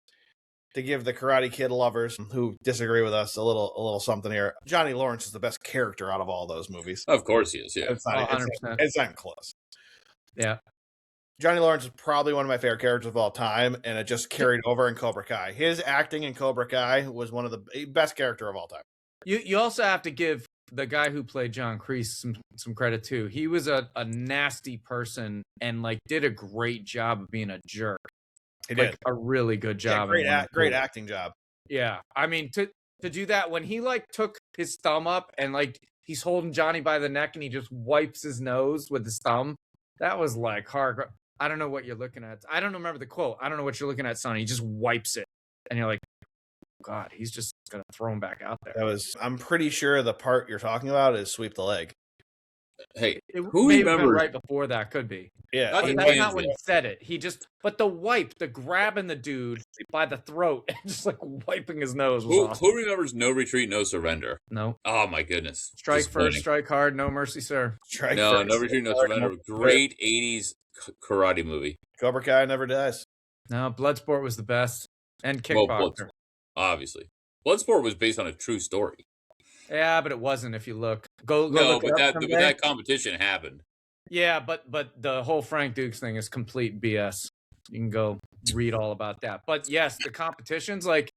to give the Karate Kid lovers who disagree with us a little something here. Johnny Lawrence is the best character out of all those movies. Of course he is. Yeah. It's not, 100%. it's not close. Yeah. Johnny Lawrence is probably one of my favorite characters of all time, and it just carried over in Cobra Kai. His acting in Cobra Kai was one of the best character of all time. You also have to give the guy who played John Kreese some credit too. He was a nasty person and like did a great job of being a jerk. He Like did. a really good job. Great acting job. Yeah. I mean to do that when he like took his thumb up and like he's holding Johnny by the neck and he just wipes his nose with his thumb. That was like hard. I don't know what you're looking at. I don't remember the quote. I don't know what you're looking at, Sonny. He just wipes it. And you're like, God, he's just going to throw him back out there. I'm pretty sure the part you're talking about is sweep the leg. Hey, It who may have been remembers? right before that, could be. Yeah. That's But a that's man not when joke. he said it. But the wipe, the grabbing the dude by the throat and just like wiping his nose was awesome. Who remembers No Retreat, No Surrender? No. Oh my goodness! Strike Disappointing. first, strike hard, no mercy, sir. Strike No, first. No Retreat, No Surrender. Great '80s karate movie. Cobra Kai never dies. No, Bloodsport was the best. And Well, Kickboxer. Obviously, Bloodsport was based on a true story. Yeah, but it wasn't if you look. Go No, look it but up but someday. that competition happened. Yeah, but the whole Frank Dukes thing is complete BS. You can go read all about that. But yes, the competitions, like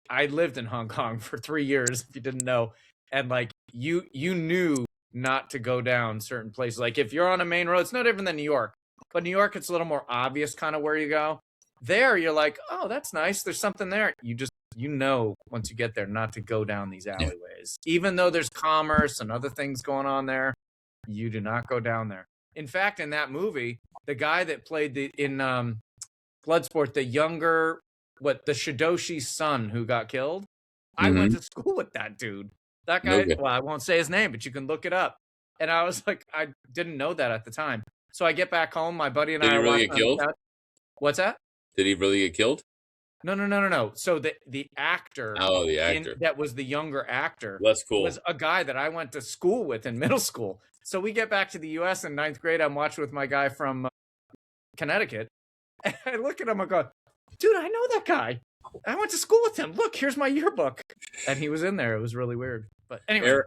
I lived in Hong Kong for 3 years, if you didn't know. And like you knew not to go down certain places. Like if you're on a main road, it's no different than New York. But New York, it's a little more obvious kind of where you go. There, you're like, oh, that's nice. There's something there. You know once you get there not to go down these alleyways. Even though there's commerce and other things going on there, you do not go down there. In fact, in that movie, the guy that played in Bloodsport, the younger, the Shidoshi's son who got killed, I went to school with that dude. That guy, Okay. well, I won't say his name, but you can look it up. And I was like, I didn't know that at the time. So I get back home, my buddy and Did I he are really watching get on the killed? couch. What's that? Did he really get killed? No. So the actor, Oh, the actor. that was the younger actor, That's cool. was a guy that I went to school with in middle school. So we get back to the U.S. in 9th grade. I'm watching with my guy from Connecticut. And I look at him and go, dude, I know that guy. I went to school with him. Look, here's my yearbook. And he was in there. It was really weird. But anyway.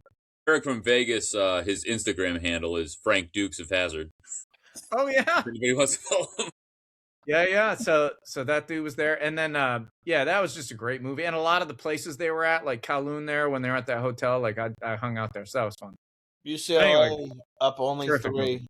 Eric from Vegas, his Instagram handle is Frank Dukes of Hazard. Oh, yeah. If anybody wants to follow him. Yeah. So that dude was there. And then, that was just a great movie. And a lot of the places they were at, like Kowloon there, when they were at that hotel, like I hung out there. So that was fun. UCLA up only Terrific 3.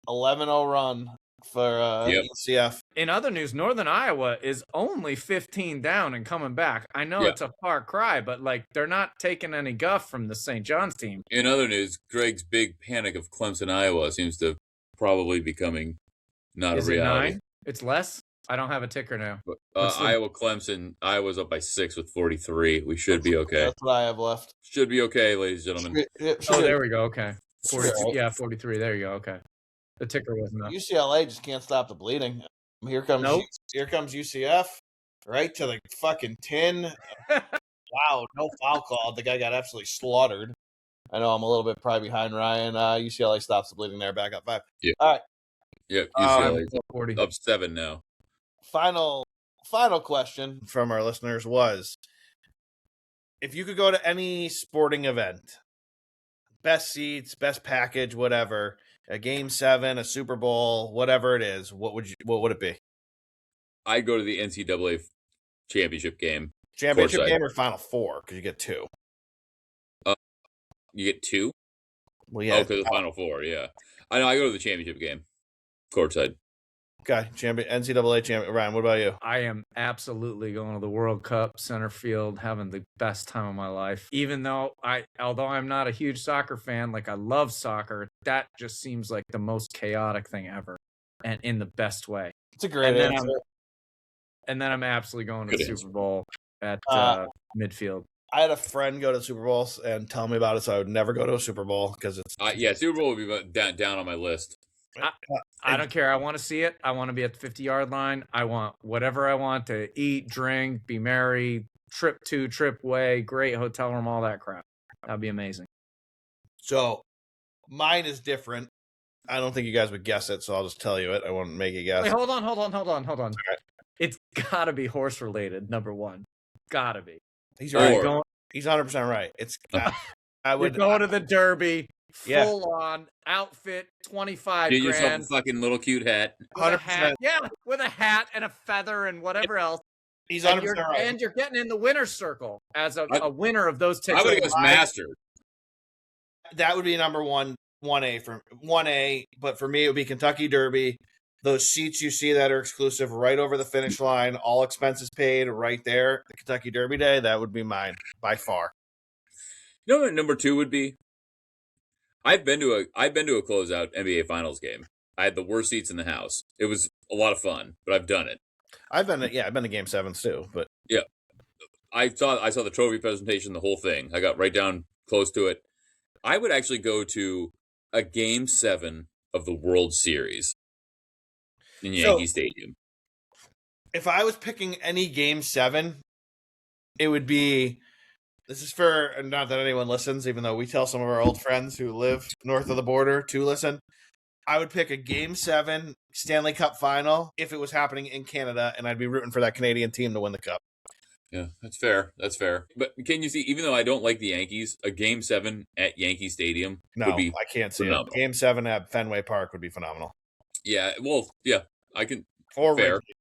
11-0 run for UCF. In other news, Northern Iowa is only 15 down and coming back. I know it's a far cry, but like they're not taking any guff from the St. John's team. In other news, Greg's big panic of Clemson, Iowa seems to probably becoming not Is a it reality. 9? It's less? I don't have a ticker now. But, What's the- Iowa, Clemson, Iowa's up by 6 with 43. We should be okay. That's what I have left. Should be okay, ladies and gentlemen. Oh, there we go. Okay. 42. Right. Yeah, 43. There you go. Okay. The ticker wasn't up. UCLA just can't stop the bleeding. Here comes UCF right to the fucking 10. Wow, no foul call. The guy got absolutely slaughtered. I know I'm a little bit probably behind Ryan. UCLA stops the bleeding there, back up 5. Yeah. All right. Yeah, UCLA 40. up 7 now. Final question from our listeners was, if you could go to any sporting event, best seats, best package, whatever, a Game 7, a Super Bowl, whatever it is, what would it be? I'd go to the NCAA championship game. Championship Courtside. game or Final Four? Because you get 2. You get 2? Well, yeah. Oh, because the Final Four, yeah. I know, I go to the championship game. Courtside. Okay, NCAA champion. Ryan, what about you? I am absolutely going to the World Cup center field, having the best time of my life. Even though although I'm not a huge soccer fan, like I love soccer, that just seems like the most chaotic thing ever, and in the best way. It's a great answer. And then I'm absolutely going to Good the answer. Super Bowl at midfield. I had a friend go to Super Bowls and tell me about it, so I would never go to a Super Bowl because it's Super Bowl would be down on my list. I don't care. I want to see it. I want to be at the 50-yard line. I want whatever I want to eat, drink, be merry, trip to, trip away, great hotel room, all that crap. That'd be amazing. So mine is different. I don't think you guys would guess it, so I'll just tell you it. I won't make you guess. Wait, hold on. Right. It's gotta be horse related. Number one, gotta be. He's Or- right. He's 100% right. It's. I You're would going to the Derby, Yeah. full on outfit, 25 Get yourself a grand. fucking little cute hat. With a 100%. hat, yeah, with a hat and a feather and whatever else. He's And 100% you're, right. and you're getting in the winner's circle as a winner of those I tickets. would have guessed Master. That would be number 1A for 1A, but for me it would be Kentucky Derby. Those seats you see that are exclusive right over the finish line, all expenses paid right there. The Kentucky Derby day, that would be mine by far. You know what number 2 would be? I've been to a closeout NBA Finals game. I had the worst seats in the house. It was a lot of fun, but I've done it. I've been to game 7s too, but I saw the trophy presentation, the whole thing. I got right down close to it. I would actually go to a game 7 of the World Series in Yankee Stadium. if I was picking any game 7, it would be. This is for not that anyone listens, even though we tell some of our old friends who live north of the border to listen. I would pick a game 7 Stanley Cup final if it was happening in Canada, and I'd be rooting for that Canadian team to win the cup. Yeah, that's fair. That's fair. But can you see, even though I don't like the Yankees, a game 7 at Yankee Stadium would be I can't see phenomenal. it. Game 7 at Fenway Park would be phenomenal. Yeah, well, yeah, I can. Or Fair. Wrigley.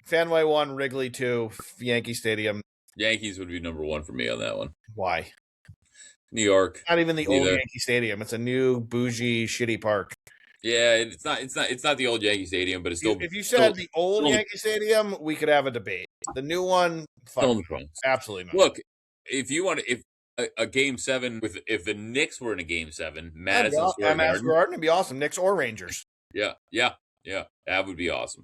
Fenway 1, Wrigley 2, Yankee Stadium. Yankees would be number 1 for me on that one. Why? New York. Not even the old Neither. Yankee Stadium. It's a new bougie, shitty park. Yeah, it's not the old Yankee Stadium, but it's still. If you said the old still- Yankee Stadium, we could have a debate. The new one, fuck, still in the Bronx. absolutely not. Look, if you want, if a game 7 if the Knicks were in a game 7, Madison Square Madison Garden. Garden would be awesome. Knicks or Rangers, Yeah, that would be awesome.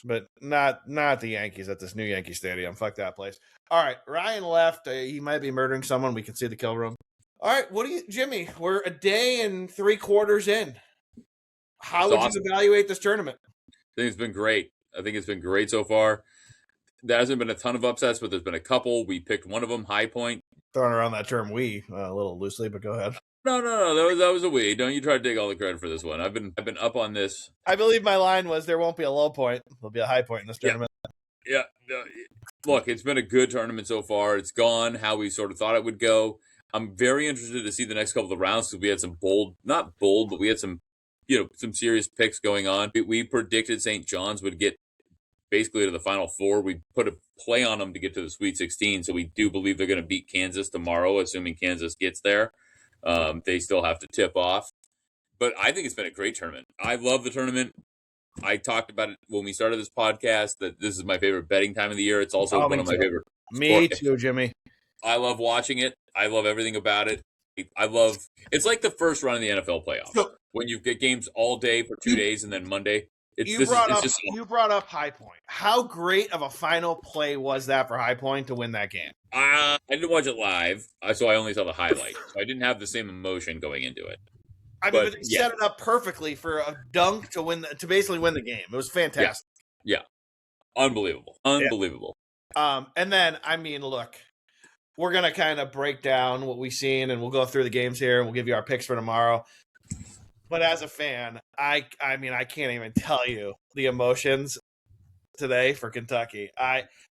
but not the Yankees at this new Yankee Stadium. Fuck that place. All right, Ryan left. He might be murdering someone. We can see the kill room. All right, Jimmy? We're a day and 3/4 in. How would you evaluate this tournament? I think it's been great. I think it's been great so far. There hasn't been a ton of upsets, but there's been a couple. We picked one of them, High Point. Throwing around that term "we" a little loosely, but go ahead. No, that was a we. Don't you try to take all the credit for this one. I've been up on this. I believe my line was there won't be a low point. There'll be a high point in this tournament. Yeah. Look, it's been a good tournament so far. It's gone how we sort of thought it would go. I'm very interested to see the next couple of rounds because we had some not bold, but we had some, some serious picks going on. We predicted St. John's would get basically to the Final Four. We put a play on them to get to the Sweet 16, so we do believe they're going to beat Kansas tomorrow, assuming Kansas gets there. They still have to tip off. But I think it's been a great tournament. I love the tournament. I talked about it when we started this podcast, that this is my favorite betting time of the year. It's also one of my favorite. Me too, Jimmy. I love watching it. I love everything about it. It's like the first run of the NFL playoffs when you get games all day for 2 days and then Monday. You brought up High Point. How great of a final play was that for High Point to win that game? I didn't watch it live, so I only saw the highlight. So I didn't have the same emotion going into it. I mean, but they set it up perfectly for a dunk to basically win the game. It was fantastic. Yeah. Unbelievable. And then, look, we're going to kind of break down what we've seen, and we'll go through the games here, and we'll give you our picks for tomorrow. But as a fan, I can't even tell you the emotions today for Kentucky.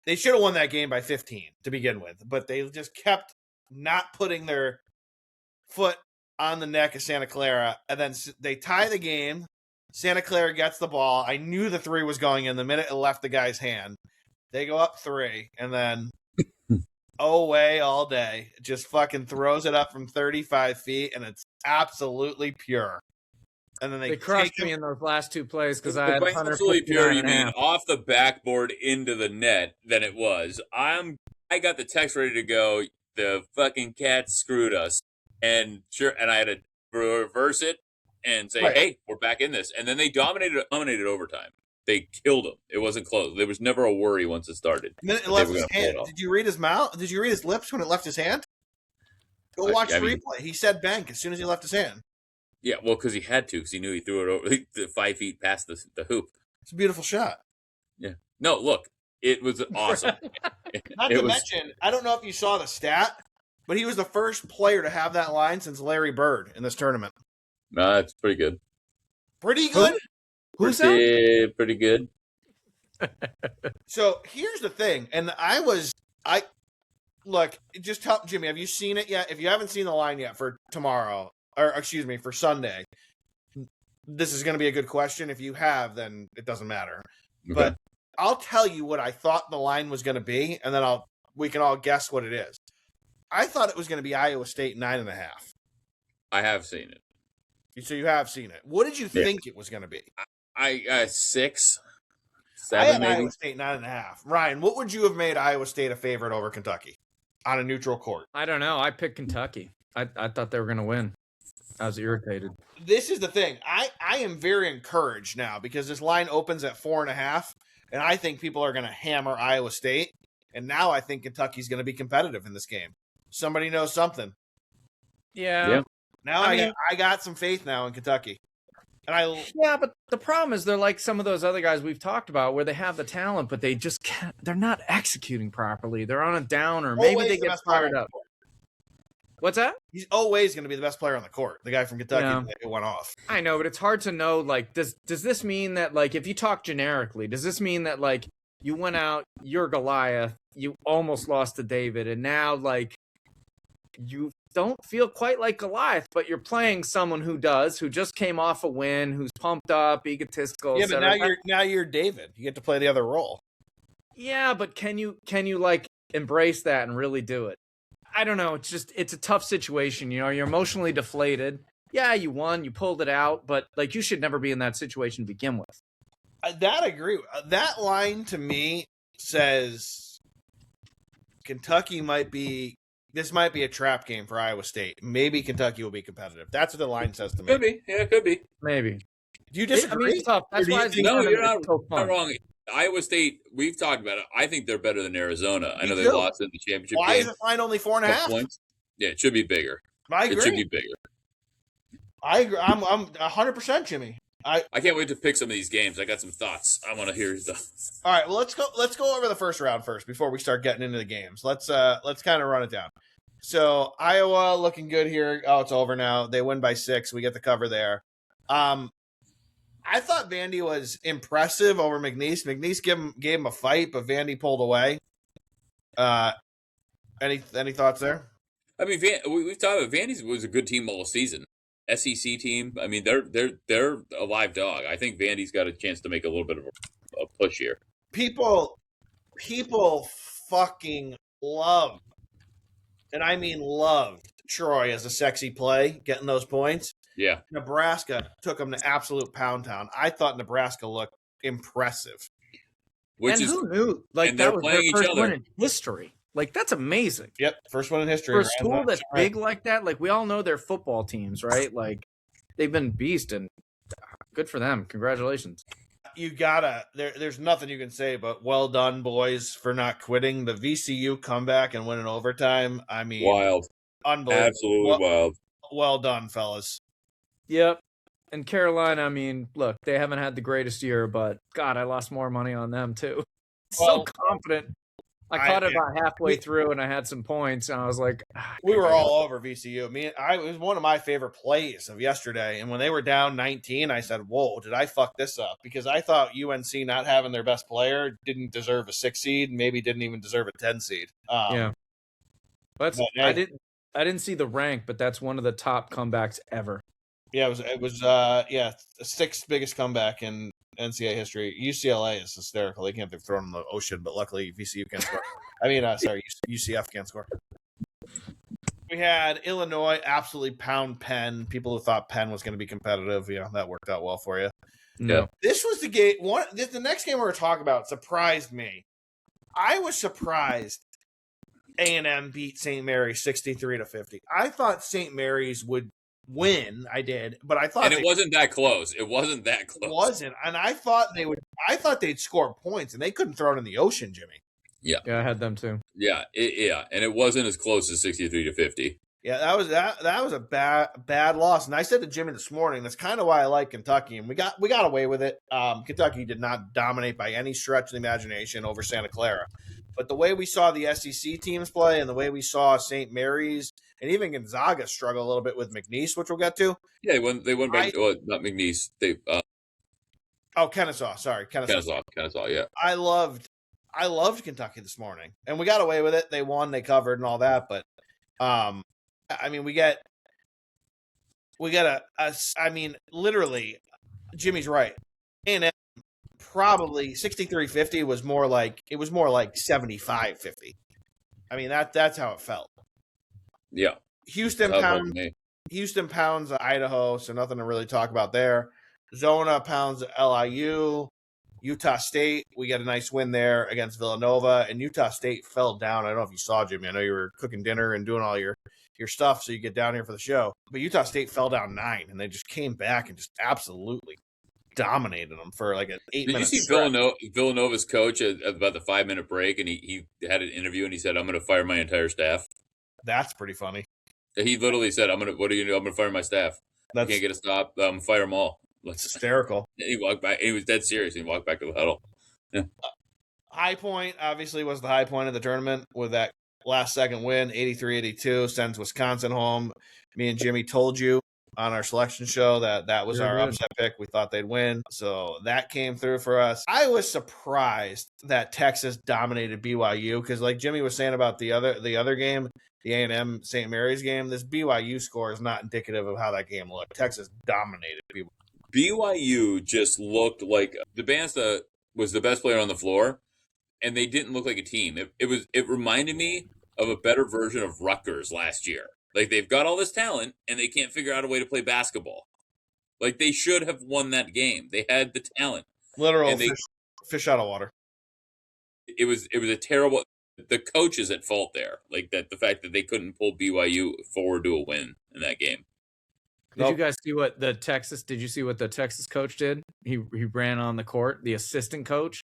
They should have won that game by 15 to begin with, but they just kept not putting their foot on the neck of Santa Clara, and then they tie the game. Santa Clara gets the ball. I knew the 3 was going in the minute it left the guy's hand. They go up 3, and then away all day. Just fucking throws it up from 35 feet, and it's absolutely pure. And then they crushed me in those last 2 plays because I had absolutely pure. You mean off the backboard into the net than it was. I got the text ready to go. The fucking Cats screwed us, and I had to reverse it and say, "Hey, we're back in this." And then they dominated overtime. They killed him. It wasn't close. There was never a worry once it started. And then it left his hand. Did you read his mouth? Did you read his lips when it left his hand? Go watch the replay. He said bank as soon as he left his hand. Yeah, well, because he had to, because he knew he threw it over 5 feet past the hoop. It's a beautiful shot. Yeah. No, look, it was awesome. Not It to was mention, I don't know if you saw the stat, but he was the first player to have that line since Larry Bird in this tournament. it's pretty good. Pretty good. Who's that? Pretty good. So here's the thing, and look, just tell Jimmy, have you seen it yet? If you haven't seen the line yet for tomorrow, or excuse me, for Sunday, this is going to be a good question. If you have, then it doesn't matter. Okay. But I'll tell you what I thought the line was going to be, and then we can all guess what it is. I thought it was going to be Iowa State 9.5. I have seen it. So you have seen it. What did you think it was going to be? I 6, I 7 had maybe. Iowa State 9.5. Ryan, what would you have made Iowa State a favorite over Kentucky on a neutral court? I don't know. I picked Kentucky. I thought they were going to win. I was irritated. This is the thing. I am very encouraged now because this line opens at 4.5, and I think people are going to hammer Iowa State. And now I think Kentucky's going to be competitive in this game. Somebody knows something. Yeah. Now I got some faith now in Kentucky. And Yeah, but the problem is they're like some of those other guys we've talked about where they have the talent, but they just can't. They're not executing properly. They're on a downer. Maybe they get fired up. What's that? He's always going to be the best player on the court. The guy from Kentucky Yeah. it went off. I know, but it's hard to know. Like, does this mean that, like, if you talk generically, does this mean that, like, you went out, you're Goliath, you almost lost to David, and now, like, you don't feel quite like Goliath, but you're playing someone who just came off a win, who's pumped up, egotistical. Yeah, but now you're David. You get to play the other role. Yeah, but can you like embrace that and really do it? I don't know. It's a tough situation. You know, you're emotionally deflated. Yeah, you won, you pulled it out, but like you should never be in that situation to begin with. That I agree. That line to me says Kentucky this might be a trap game for Iowa State. Maybe Kentucky will be competitive. That's what the line says to me. Could be. Yeah, it could be. Maybe. Do you disagree? It's tough. That's why No, you're not wrong. Iowa State, we've talked about it. I think they're better than Arizona. I know they lost in the championship Why game. is the line only 4.5 points? Yeah, it should be bigger. I agree. It should be bigger. I agree. I'm 100% Jimmy. I can't wait to pick some of these games. I got some thoughts. I want to hear the. All right, well let's go over the first round first before we start getting into the games. Let's kind of run it down. So Iowa looking good here. Oh, it's over now. They win by 6. We get the cover there. I thought Vandy was impressive over McNeese. McNeese gave him a fight, but Vandy pulled away. Any thoughts there? I mean, we've talked about Vandy was a good team all season. SEC team. I mean, they're a live dog. I think Vandy's got a chance to make a little bit of a push here. People fucking loved, and I mean loved, Troy as a sexy play, getting those points. Yeah. Nebraska took them to absolute pound town. I thought Nebraska looked impressive. Who knew? Like, that was their first win in history. Like, that's amazing. Yep, first one in history. For a school that's big like that, like, we all know their football teams, right? Like, they've been beast, and good for them. Congratulations. You gotta. There's nothing you can say but well done, boys, for not quitting. The VCU comeback and winning overtime. I mean, wild, unbelievable, absolutely wild. Well done, fellas. Yep. And Carolina, I mean, look, they haven't had the greatest year, but God, I lost more money on them too. So confident. I caught it about halfway through, and I had some points, and I was like, we were all over VCU. It was one of my favorite plays of yesterday. And when they were down 19, I said, "Whoa, did I fuck this up?" Because I thought UNC not having their best player didn't deserve a 6 seed, maybe didn't even deserve a 10 seed. Yeah, I didn't see the rank, but that's one of the top comebacks ever. Yeah, it was the 6th biggest comeback in NCAA history. UCLA is hysterical. They can't be thrown in the ocean, but luckily VCU can't score. UCF can't score. We had Illinois absolutely pound Penn. People who thought Penn was going to be competitive, that worked out well for you. No. This was the game. The next game we're going to talk about surprised me. I was surprised A&M beat St. Mary's 63-50. I thought St. Mary's would win. I did, but I thought, and it wasn't that close. It wasn't that close. It wasn't, and I thought they would. I thought they'd score points, and they couldn't throw it in the ocean, Jimmy. Yeah, I had them too. Yeah, and it wasn't as close as 63-50. Yeah, that was a bad loss. And I said to Jimmy this morning, that's kind of why I like Kentucky, and we got away with it. Kentucky did not dominate by any stretch of the imagination over Santa Clara, but the way we saw the SEC teams play, and the way we saw St. Mary's and even Gonzaga struggle a little bit with McNeese, which we'll get to. Yeah, they won by not McNeese. They Kennesaw. Sorry, Kennesaw. Kennesaw. Yeah. I loved Kentucky this morning, and we got away with it. They won, they covered, and all that. But I mean, we got I mean, literally, Jimmy's right. And probably 63-50 was more like 75-50. I mean, that's how it felt. Yeah. Houston pounds Idaho, so nothing to really talk about there. Zona pounds LIU. Utah State, we got a nice win there against Villanova, and Utah State fell down. I don't know if you saw, Jimmy. I know you were cooking dinner and doing all your stuff, so you get down here for the show. But Utah State fell down 9, and they just came back and just absolutely dominated them for like an 8 minute. Did you see Villanova's coach at about the 5-minute break, and he had an interview, and he said, "I'm going to fire my entire staff." That's pretty funny. He literally said, "What are you do? I'm going to fire my staff. You can't get a stop. Fire them all." It's hysterical. And he walked back. He was dead serious. And he walked back to the huddle. Yeah. High point, obviously, was the high point of the tournament with that last second win, 83-82, sends Wisconsin home. Me and Jimmy told you on our selection show that was our upset pick. We thought they'd win. So that came through for us. I was surprised that Texas dominated BYU because, like Jimmy was saying about the other game, the A&M St. Mary's game, this BYU score is not indicative of how that game looked. Texas dominated BYU. BYU just looked like the Bansta was the best player on the floor, and they didn't look like a team. It reminded me of a better version of Rutgers last year. Like, they've got all this talent, and they can't figure out a way to play basketball. Like, they should have won that game. They had the talent. Literal fish out of water. It was a terrible. The coach is at fault there. Like, that the fact that they couldn't pull BYU forward to a win in that game. Did you guys see what the Texas coach did? He ran on the court, the assistant coach.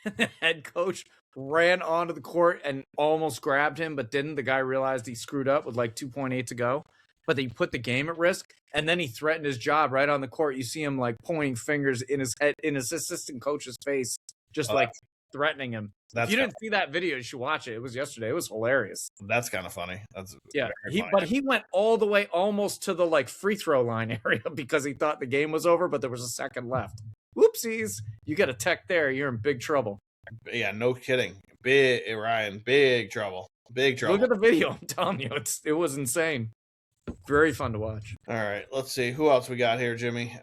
The head coach ran onto the court and almost grabbed him, but didn't. The guy realized he screwed up with like 2.8 to go. But he put the game at risk, and then he threatened his job right on the court. You see him like pointing fingers in his head, in his assistant coach's face, just like threatening him. If you didn't see that video, you should watch it. It was yesterday. It was hilarious. That's kind of funny. That's But he went all the way almost to the like free throw line area because he thought the game was over, but there was a second left. Whoopsies! You get a tech there, you're in big trouble. Yeah, no kidding. Big trouble. Big trouble. Look at the video. I'm telling you, it was insane. Very fun to watch. All right, let's see who else we got here, Jimmy.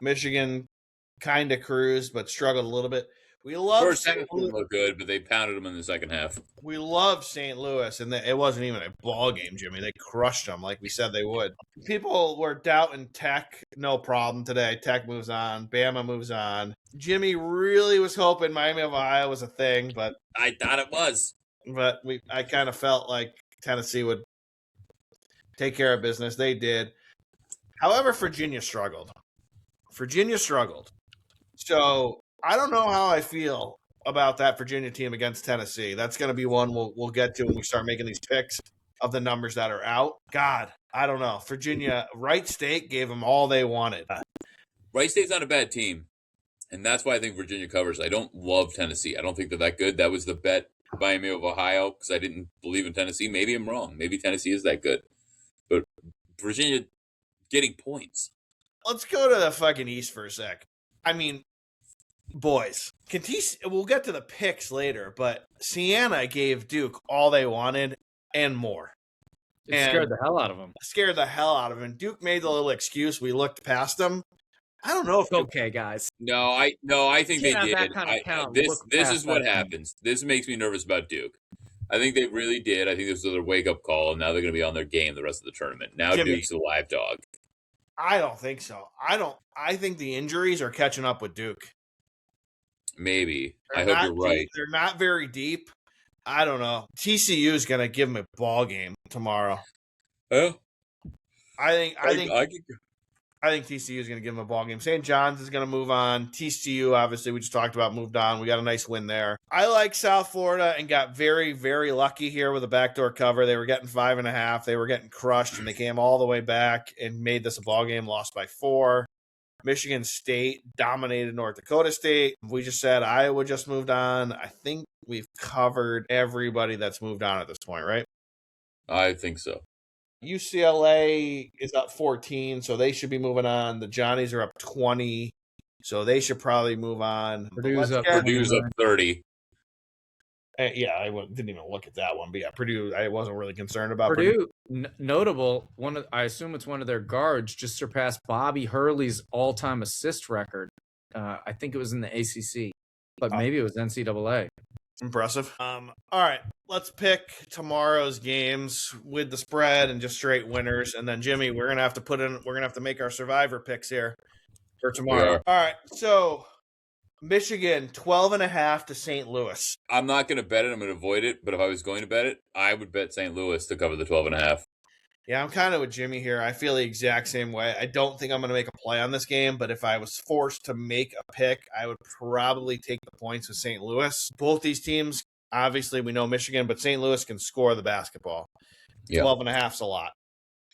Michigan kind of cruised, but struggled a little bit. We love First half looked good, but they pounded them in the second half. We love St. Louis, and it wasn't even a ball game, Jimmy. They crushed them like we said they would. People were doubting Tech, no problem today. Tech moves on. Bama moves on. Jimmy really was hoping Miami of Ohio was a thing, but I thought it was. But I kind of felt like Tennessee would take care of business. They did. However, Virginia struggled. So I don't know how I feel about that Virginia team against Tennessee. That's going to be one we'll get to when we start making these picks of the numbers that are out. God, I don't know. Virginia, Wright State gave them all they wanted. Wright State's not a bad team, and that's why I think Virginia covers. I don't love Tennessee. I don't think they're that good. That was the bet by me of Ohio because I didn't believe in Tennessee. Maybe I'm wrong. Maybe Tennessee is that good. But Virginia getting points. Let's go to the fucking East for a sec. I mean, boys, we'll get to the picks later, but Siena gave Duke all they wanted and more. It scared the hell out of him. Duke made the little excuse. We looked past them. I don't know if okay, guys. No, I think they did. That kind of talent. This is what happens. This makes me nervous about Duke. I think they really did. I think this was their wake-up call, and now they're going to be on their game the rest of the tournament. Now Jimmy, Duke's a live dog. I don't think so. I think the injuries are catching up with Duke. Maybe. I hope you're right. They're not very deep. I don't know. TCU is going to give them a ball game tomorrow. Oh. I think I think TCU is going to give them a ball game. St. John's is going to move on. TCU, obviously, we just talked about, moved on. We got a nice win there. I like South Florida and got very, very lucky here with a backdoor cover. They were getting 5.5. They were getting crushed, and they came all the way back and made this a ball game, lost by 4. Michigan State dominated North Dakota State. We just said Iowa just moved on. I think we've covered everybody that's moved on at this point, right? I think so. UCLA is up 14, so they should be moving on. The Johnnies are up 20, so they should probably move on. Purdue's up 30. Yeah, I didn't even look at that one, but yeah, Purdue. I wasn't really concerned about Purdue. Notable I assume it's one of their guards just surpassed Bobby Hurley's all-time assist record. I think it was in the ACC, but maybe it was NCAA. Impressive. All right, let's pick tomorrow's games with the spread and just straight winners. And then Jimmy, we're gonna have to make our survivor picks here for tomorrow. Yeah. All right, so Michigan 12.5 to St. Louis. I'm not going to bet it. I'm going to avoid it. But if I was going to bet it, I would bet St. Louis to cover the 12.5. Yeah, I'm kind of with Jimmy here. I feel the exact same way. I don't think I'm going to make a play on this game, but if I was forced to make a pick, I would probably take the points with St. Louis. Both these teams, obviously we know Michigan, but St. Louis can score the basketball. Yeah. 12.5 is a lot.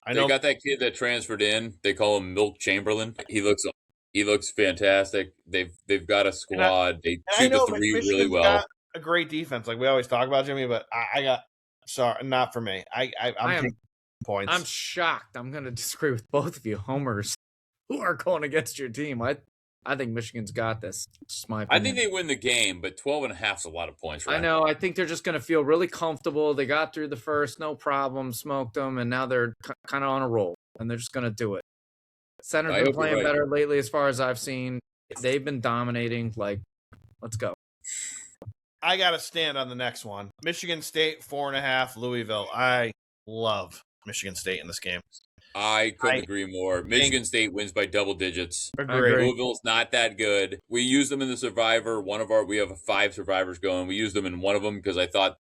They got that kid that transferred in. They call him Milk Chamberlain. He looks fantastic. They've got a squad. They shoot the three really well. Got a great defense, like we always talk about, Jimmy. But not for me. I'm taking points. I'm shocked. I'm going to disagree with both of you, homers, who are going against your team. I think Michigan's got this. It's my opinion. I think they win the game, but 12.5 is a lot of points. Right? I know. I think they're just going to feel really comfortable. They got through the first, no problem, smoked them, and now they're kind of on a roll, and they're just going to do it. Center's been playing better lately as far as I've seen. They've been dominating. Let's go. I got to stand on the next one. Michigan State, 4.5, Louisville. I love Michigan State in this game. I couldn't agree more. Michigan State wins by double digits. Agreed. Louisville's not that good. We use them in the Survivor. We have 5 Survivors going. We used them in one of them because I thought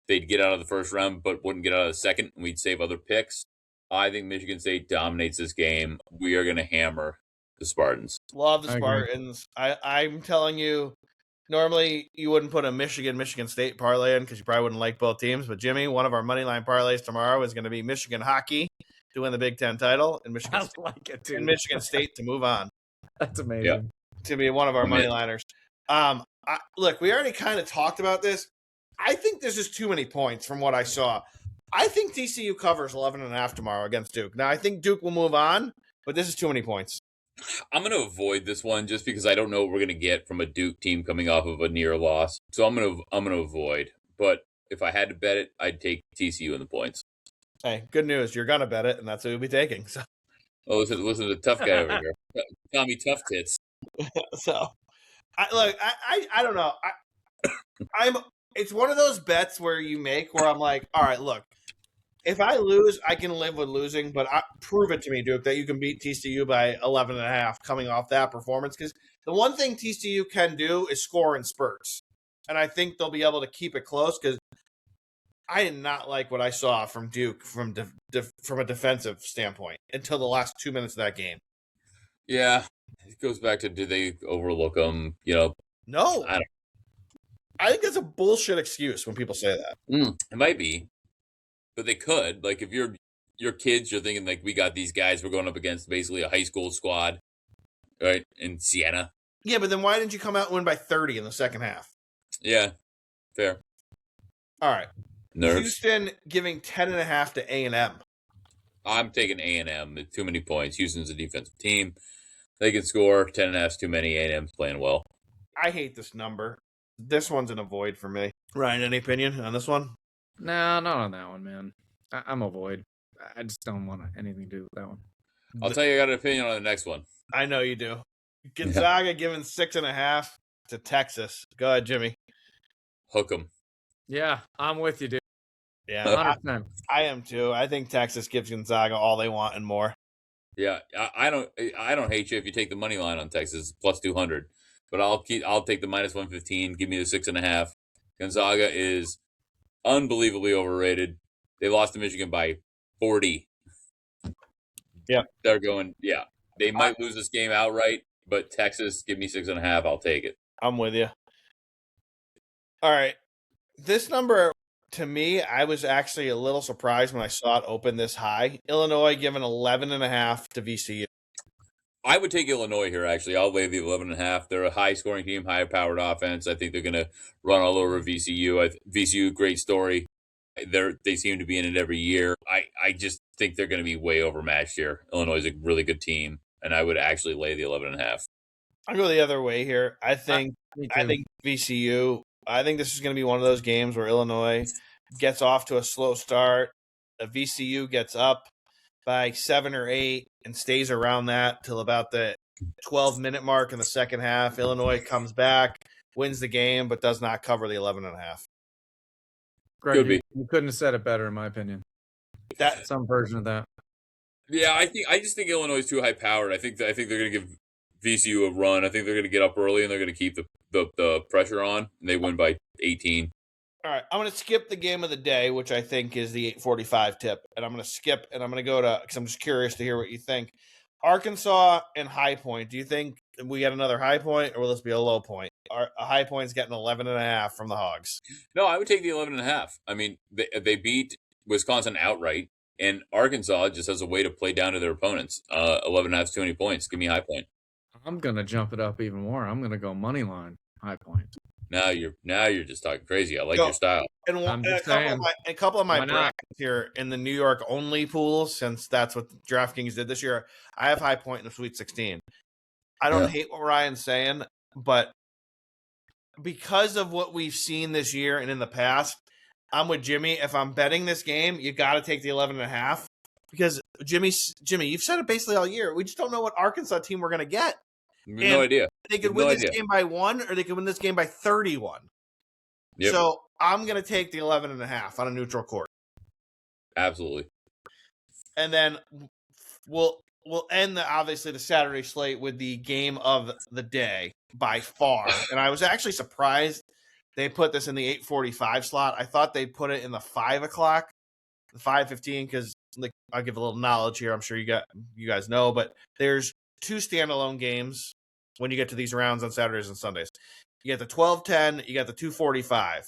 they'd get out of the first round but wouldn't get out of the second, and we'd save other picks. I think Michigan State dominates this game. We are going to hammer the Spartans. Love the Spartans. I'm telling you, normally you wouldn't put a Michigan State parlay in because you probably wouldn't like both teams. But Jimmy, one of our money line parlays tomorrow is going to be Michigan hockey to win the Big Ten title and Michigan State to move on. That's amazing. Yeah. To be one of our money liners. Look, we already kind of talked about this. I think this is too many points from what I saw. I think TCU covers 11.5 tomorrow against Duke. Now, I think Duke will move on, but this is too many points. I'm going to avoid this one just because I don't know what we're going to get from a Duke team coming off of a near loss. So I'm going to avoid. But if I had to bet it, I'd take TCU in the points. Hey, good news. You're going to bet it, and that's what we'll be taking. So. Oh, listen to the tough guy over here. Tommy Tough Tits. So, I don't know. It's one of those bets where you make where I'm like, all right, look, if I lose, I can live with losing, but prove it to me, Duke, that you can beat TCU by 11.5 coming off that performance. Because the one thing TCU can do is score in spurts. And I think they'll be able to keep it close because I did not like what I saw from Duke from a defensive standpoint until the last 2 minutes of that game. Yeah. It goes back to, did they overlook them? No. I think that's a bullshit excuse when people say that. It might be. But they could. Like, if your kids, you're thinking, like, we got these guys, we're going up against basically a high school squad, right, in Siena. Yeah, but then why didn't you come out and win by 30 in the second half? Yeah, fair. All right. Nerves. Houston giving 10.5 to A&M. I'm taking A&M. Too many points. Houston's a defensive team. They can score. 10.5 is too many. A&M's playing well. I hate this number. This one's an avoid for me. Ryan, any opinion on this one? No, not on that one, man. I'm avoid. I just don't want anything to do with that one. I'll tell you, I got an opinion on the next one. I know you do. Gonzaga giving 6.5 to Texas. Go ahead, Jimmy. Hook 'em. Yeah, I'm with you, dude. Yeah, 100%. I am too. I think Texas gives Gonzaga all they want and more. Yeah, I don't hate you if you take the money line on Texas plus 200, but I'll take the minus 115. Give me the 6.5. Gonzaga is unbelievably overrated. They lost to Michigan by 40. Yeah, they're going. Yeah, They might lose this game outright, but Texas, give me 6.5. I'll take it. I'm with you. All right. This number, to me, I was actually a little surprised when I saw it open this high. Illinois giving 11.5 to VCU. I would take Illinois here, actually. I'll lay the 11.5. They're a high-scoring team, high-powered offense. I think they're going to run all over VCU. VCU, great story. They seem to be in it every year. I just think they're going to be way overmatched here. Illinois is a really good team, and I would actually lay the 11.5. I'll go the other way here. I think VCU. I think this is going to be one of those games where Illinois gets off to a slow start. VCU gets up by 7 or 8 and stays around that till about the 12-minute mark in the second half. Illinois comes back, wins the game, but does not cover the 11.5. Greg, you couldn't have said it better, in my opinion. That some version of that. Yeah, I just think Illinois is too high powered. I think they're going to give VCU a run. I think they're going to get up early and they're going to keep the pressure on, and they win by 18. All right, I'm going to skip the game of the day, which I think is the 8:45 tip, and I'm going to skip, and I'm going to go to, because I'm just curious to hear what you think. Arkansas and High Point. Do you think we get another high point, or will this be a low point? A High Point's getting 11.5 from the Hogs. No, I would take the 11.5. I mean, they beat Wisconsin outright, and Arkansas just has a way to play down to their opponents. 11.5 is too many points. Give me High Point. I'm going to jump it up even more. I'm going to go money line High Point. Now you're just talking crazy. I like your style. And a couple of my brackets here in the New York only pool, since that's what DraftKings did this year, I have High Point in the Sweet 16. I don't hate what Ryan's saying, but because of what we've seen this year and in the past, I'm with Jimmy. If I'm betting this game, you got to take the 11.5 because Jimmy, you've said it basically all year. We just don't know what Arkansas team we're going to get. No idea. They could win this game by 1 or they could win this game by 31. Yep. So I'm going to take the 11.5 on a neutral court. Absolutely. And then we'll end obviously the Saturday slate with the game of the day by far. And I was actually surprised they put this in the 8:45 slot. I thought they'd put it in the 5 o'clock, the 5:15, because I'll give a little knowledge here. I'm sure you guys know, but there's 2 standalone games when you get to these rounds on Saturdays and Sundays. You get the 12:10, you got the 2:45.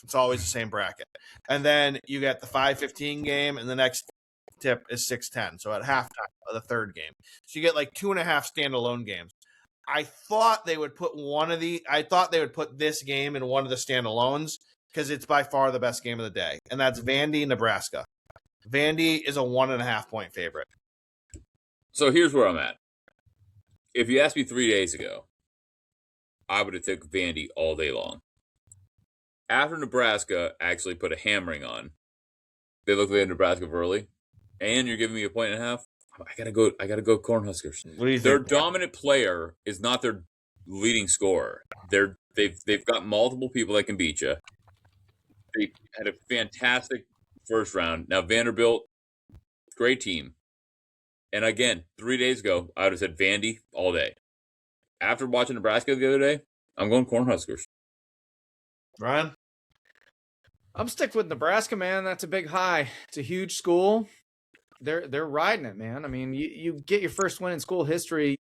It's always the same bracket. And then you get the 5:15 game, and the next tip is 6:10. So at halftime of the third game. So you get like 2.5 standalone games. I thought they would put this game in one of the standalones because it's by far the best game of the day. And that's Vandy, Nebraska. Vandy is a 1.5 point favorite. So here's where I'm at. If you asked me 3 days ago, I would have taken Vandy all day long. After Nebraska actually put a hammering on, they look like Nebraska early, and you're giving me 1.5. I gotta go Cornhuskers. Their dominant player is not their leading scorer. They've got multiple people that can beat you. They had a fantastic first round. Now Vanderbilt, great team. And again, 3 days ago, I would have said Vandy all day. After watching Nebraska the other day, I'm going Cornhuskers. Ryan? I'm sticking with Nebraska, man. That's a big high. It's a huge school. They're riding it, man. I mean, you get your first win in school history,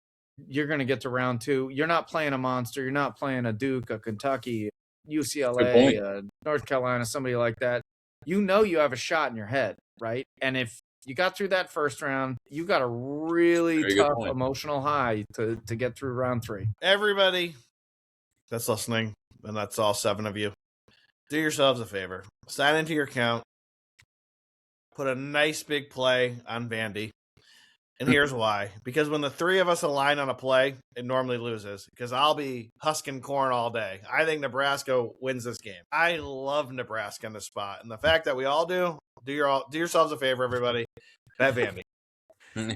you're going to get to round 2. You're not playing a monster. You're not playing a Duke, a Kentucky, UCLA, North Carolina, somebody like that. You know you have a shot in your head, right? And if you got through that first round, you got a really tough emotional high to get through round 3. Everybody that's listening, and that's all 7 of you, do yourselves a favor. Sign into your account. Put a nice big play on Vandy. And here's why. Because when the 3 of us align on a play, it normally loses. Because I'll be husking corn all day. I think Nebraska wins this game. I love Nebraska in this spot. And the fact that we all do yourselves a favor, everybody. Bet Vandy.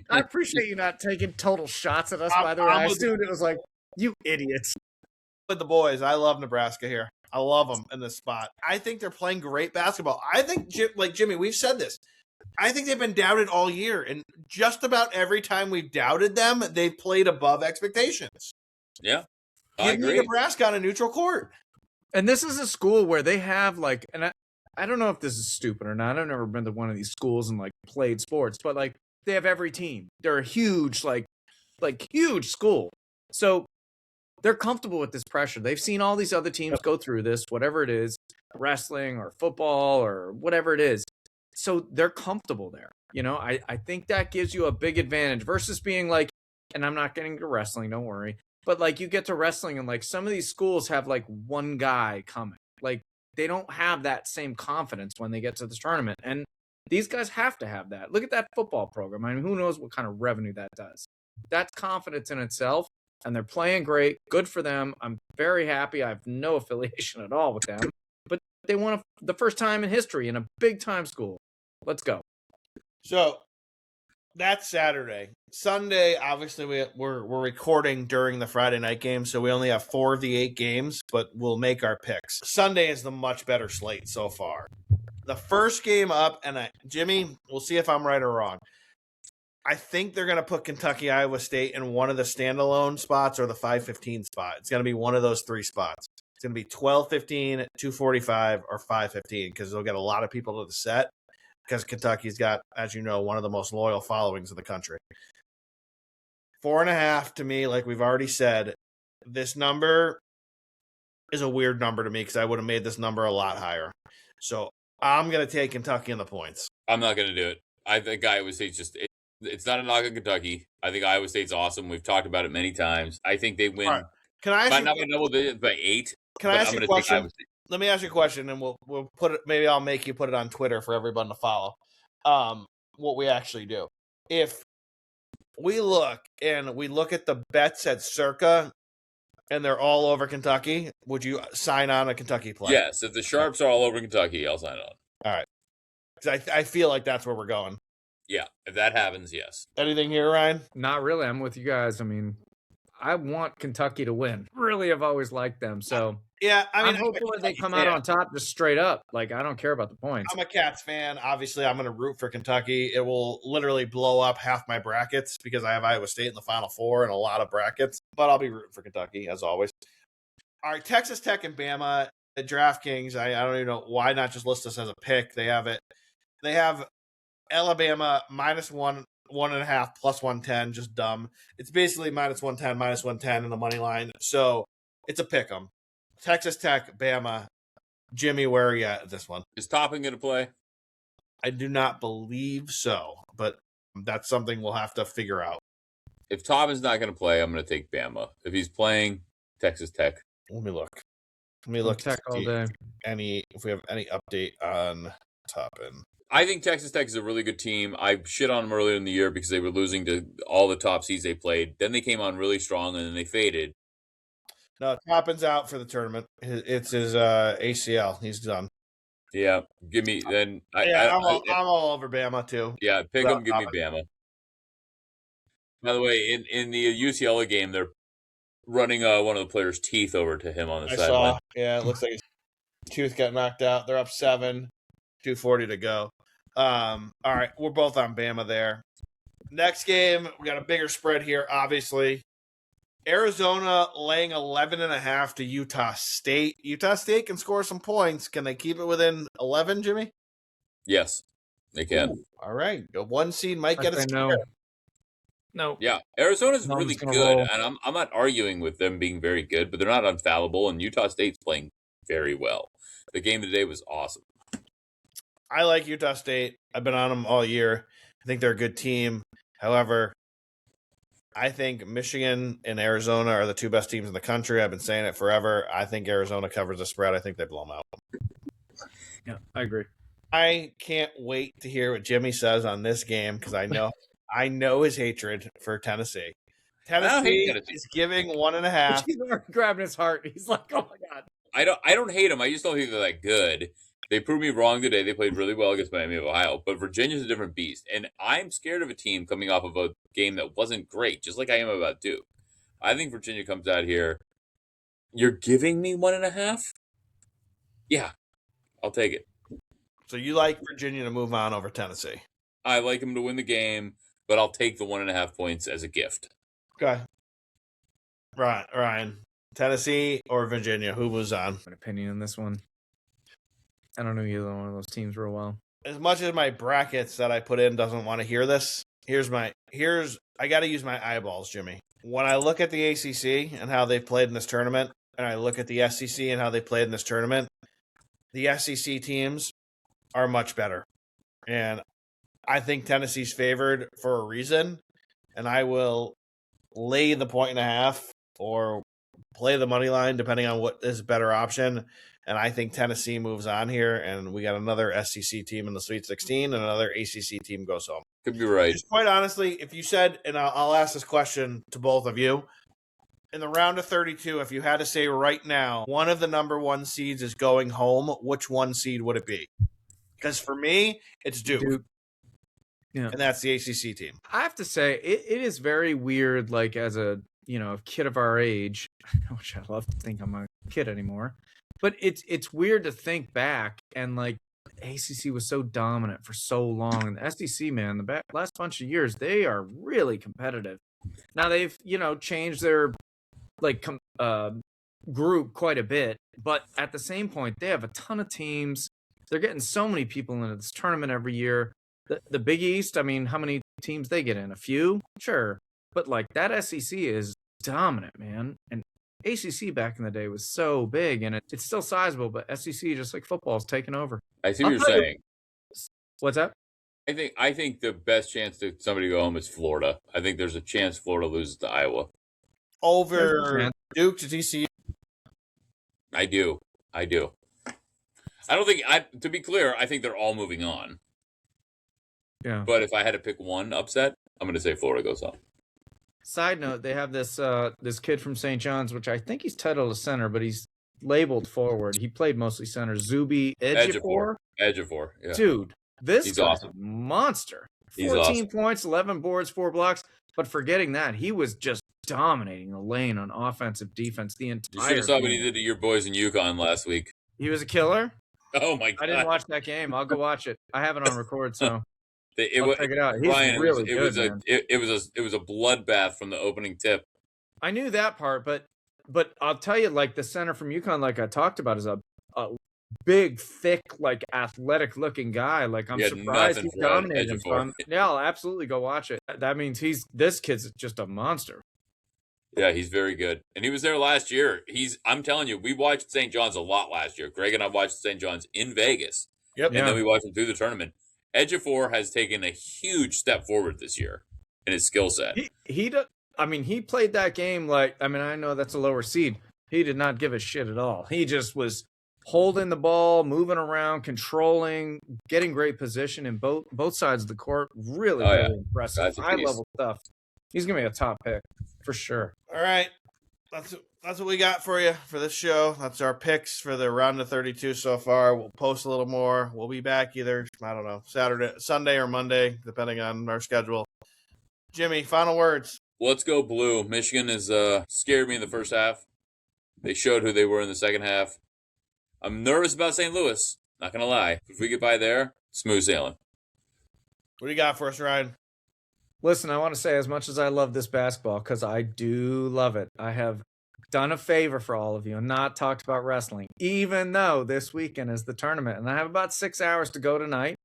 I appreciate you not taking total shots at us, by the way. I assumed it was like, you idiots. With the boys, I love Nebraska here. I love them in this spot. I think they're playing great basketball. I think, like Jimmy, we've said this. I think they've been doubted all year. And just about every time we've doubted them, they've played above expectations. Yeah. Give me Nebraska on a neutral court. And this is a school where they have and I don't know if this is stupid or not. I've never been to one of these schools and played sports, but they have every team. They're a huge like huge school. So they're comfortable with this pressure. They've seen all these other teams go through this, whatever it is, wrestling or football or whatever it is. So they're comfortable there. I think that gives you a big advantage versus being like, and I'm not getting to wrestling, don't worry. But like you get to wrestling and like some of these schools have like one guy coming. Like they don't have that same confidence when they get to the tournament. And these guys have to have that. Look at that football program. I mean, who knows what kind of revenue that does. That's confidence in itself. And they're playing great. Good for them. I'm very happy. I have no affiliation at all with them. But they won the first time in history in a big-time school. Let's go. So that's Saturday. Sunday, obviously, we're recording during the Friday night game, so we only have 4 of the 8 games, but we'll make our picks. Sunday is the much better slate so far. The first game up, and Jimmy, we'll see if I'm right or wrong. I think they're going to put Kentucky, Iowa State in one of the standalone spots or the 5:15 spot. It's going to be one of those 3 spots. It's going to be 12:15, 2:45, or 5:15 because they'll get a lot of people to the set because Kentucky's got, as you know, one of the most loyal followings in the country. 4.5 to me, like we've already said, this number is a weird number to me because I would have made this number a lot higher. So I'm going to take Kentucky in the points. I'm not going to do it. I think Iowa State's just it's not a knock on Kentucky. I think Iowa State's awesome. We've talked about it many times. I think they win. Right. Can I ask you, not by double digits, by 8. Can I ask you a question? Let me ask you a question, and we'll put it. Maybe I'll make you put it on Twitter for everyone to follow. What we actually do. If we look at the bets at Circa, and they're all over Kentucky, would you sign on a Kentucky play? Yes, if the sharps are all over Kentucky, I'll sign on. All right. Because I feel like that's where we're going. Yeah, if that happens, yes. Anything here, Ryan? Not really. I'm with you guys. I mean, I want Kentucky to win. Really, I've always liked them. So yeah, I'm hoping that they come out on top just straight up. Like, I don't care about the points. I'm a Cats fan. Obviously, I'm going to root for Kentucky. It will literally blow up half my brackets because I have Iowa State in the Final Four and a lot of brackets. But I'll be rooting for Kentucky, as always. All right, Texas Tech and Bama at DraftKings. I don't even know why not just list this as a pick. They have it. They have Alabama -1, 1.5, +110. Just dumb. It's basically -110, -110 in the money line. So it's a pick 'em. Texas Tech, Bama. Jimmy, where are you at this one? Is Toppin going to play? I do not believe so, but that's something we'll have to figure out. If Toppin's not going to play, I'm going to take Bama. If he's playing, Texas Tech. Let me look. Tech all day. If we have any update on Toppin. I think Texas Tech is a really good team. I shit on them earlier in the year because they were losing to all the top seeds they played. Then they came on really strong, and then they faded. No, Toppin's out for the tournament. It's his ACL. He's done. Yeah, give me then. I'm all over Bama too. Yeah, pick them. Give me Bama. By the way, in the UCLA game, they're running one of the players' teeth over to him on the sideline. Yeah, it looks like his tooth got knocked out. They're up 7, 2:40 to go. All right, we're both on Bama there. Next game, we got a bigger spread here, obviously. Arizona laying 11.5 to Utah State. Utah State can score some points. Can they keep it within 11, Jimmy? Yes, they can. Ooh, all right, the 1 seed might get a scare. No. Yeah, Arizona's No, really it's gonna good, roll. and I'm not arguing with them being very good, but they're not infallible, and Utah State's playing very well. The game today was awesome. I like Utah State. I've been on them all year. I think they're a good team. However, I think Michigan and Arizona are the 2 best teams in the country. I've been saying it forever. I think Arizona covers the spread. I think they blow them out. Yeah, I agree. I can't wait to hear what Jimmy says on this game because I know his hatred for Tennessee. Tennessee is giving 1.5. He's already grabbing his heart. He's like, oh my God. I don't hate them. I just don't think they're that good. They proved me wrong today. They played really well against Miami of Ohio, but Virginia's a different beast. And I'm scared of a team coming off of a game that wasn't great, just like I am about Duke. I think Virginia comes out here. You're giving me 1.5? Yeah, I'll take it. So you like Virginia to move on over Tennessee? I like them to win the game, but I'll take the 1.5 points as a gift. Okay. Ryan, Tennessee or Virginia? Who was on? An opinion on this one. I don't know either one of those teams real well. As much as my brackets that I put in doesn't want to hear this, I got to use my eyeballs, Jimmy. When I look at the ACC and how they've played in this tournament, and I look at the SEC and how they played in this tournament, the SEC teams are much better. And I think Tennessee's favored for a reason, and I will lay the 1.5 or play the money line depending on what is a better option. And I think Tennessee moves on here, and we got another SEC team in the Sweet 16, and another ACC team goes home. Could be right. Just quite honestly, if you said, and I'll ask this question to both of you, in the round of 32, if you had to say right now, one of the number one seeds is going home, which one seed would it be? Because for me, it's Duke. Yeah. And that's the ACC team. I have to say, it is very weird, like, as a kid of our age, which I love to think I'm a kid anymore, but it's weird to think back, and like ACC was so dominant for so long, and the SEC, man, the last bunch of years, they are really competitive. Now they've changed their group quite a bit, but at the same point, they have a ton of teams. They're getting so many people into this tournament every year. The Big East, I mean, how many teams they get in? A few? Sure. But like that SEC is dominant, man. And ACC back in the day was so big, and it's still sizable, but SEC, just like football, is taking over. I see what you're saying. What's that? I think the best chance to somebody go home is Florida. I think there's a chance Florida loses to Iowa. Over Duke to TCU? I do. I don't think, to be clear, I think they're all moving on. Yeah. But if I had to pick one upset, I'm going to say Florida goes home. Side note, they have this kid from St. John's, which I think he's titled a center, but he's labeled forward. He played mostly center. Zuby Ejiofor. Ejiofor, yeah. Dude, this He's guy's awesome. a monster. He's 14 awesome. points, 11 boards, 4 blocks. But forgetting that, he was just dominating the lane on offensive defense the entire You should have saw what he game. did to your boys in UConn last week. He was a killer? Oh, my God. I didn't watch that game. I'll go watch it. I have it on record, so I'll check it out. He's Ryan, really it good, was man. it was a bloodbath from the opening tip. I knew that part, but I'll tell you, like, the center from UConn, like I talked about, is a big, thick, like, athletic-looking guy. Like, I'm surprised he's dominating. Yeah, I'll absolutely go watch it. That means this kid's just a monster. Yeah, he's very good. And he was there last year. I'm telling you, we watched St. John's a lot last year. Greg and I watched St. John's in Vegas. Yep. And then we watched him through the tournament. Ejiofor has taken a huge step forward this year in his skill set. He played that game like, I know that's a lower seed. He did not give a shit at all. He just was holding the ball, moving around, controlling, getting great position in both sides of the court. Really, really impressive. High-level stuff. He's going to be a top pick for sure. All right. That's what we got for you for this show. That's our picks for the round of 32 so far. We'll post a little more. We'll be back either, I don't know, Sunday or Monday, depending on our schedule. Jimmy, final words. Let's go blue. Michigan has scared me in the first half. They showed who they were in the second half. I'm nervous about St. Louis. Not going to lie. If we get by there, smooth sailing. What do you got for us, Ryan? Listen, I want to say, as much as I love this basketball, because I do love it, I have done a favor for all of you and not talked about wrestling, even though this weekend is the tournament. And I have about 6 hours to go tonight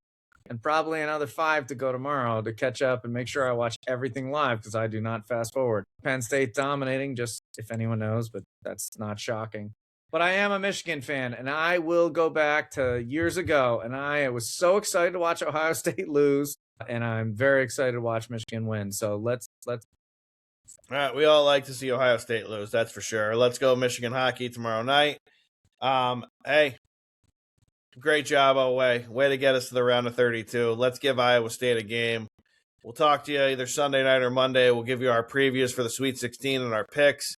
and probably another 5 to go tomorrow to catch up and make sure I watch everything live, because I do not fast forward. Penn State dominating, just if anyone knows, but that's not shocking. But I am a Michigan fan, and I will go back to years ago, and I was so excited to watch Ohio State lose, and I'm very excited to watch Michigan win. So let's. All right, we all like to see Ohio State lose, that's for sure. Let's go Michigan hockey tomorrow night. Hey, great job, way to get us to the round of 32. Let's give Iowa State a game. We'll talk to you either Sunday night or Monday. We'll give you our previews for the Sweet 16 and our picks.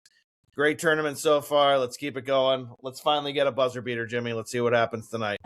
Great tournament so far. Let's keep it going. Let's finally get a buzzer beater, Jimmy. Let's see what happens tonight.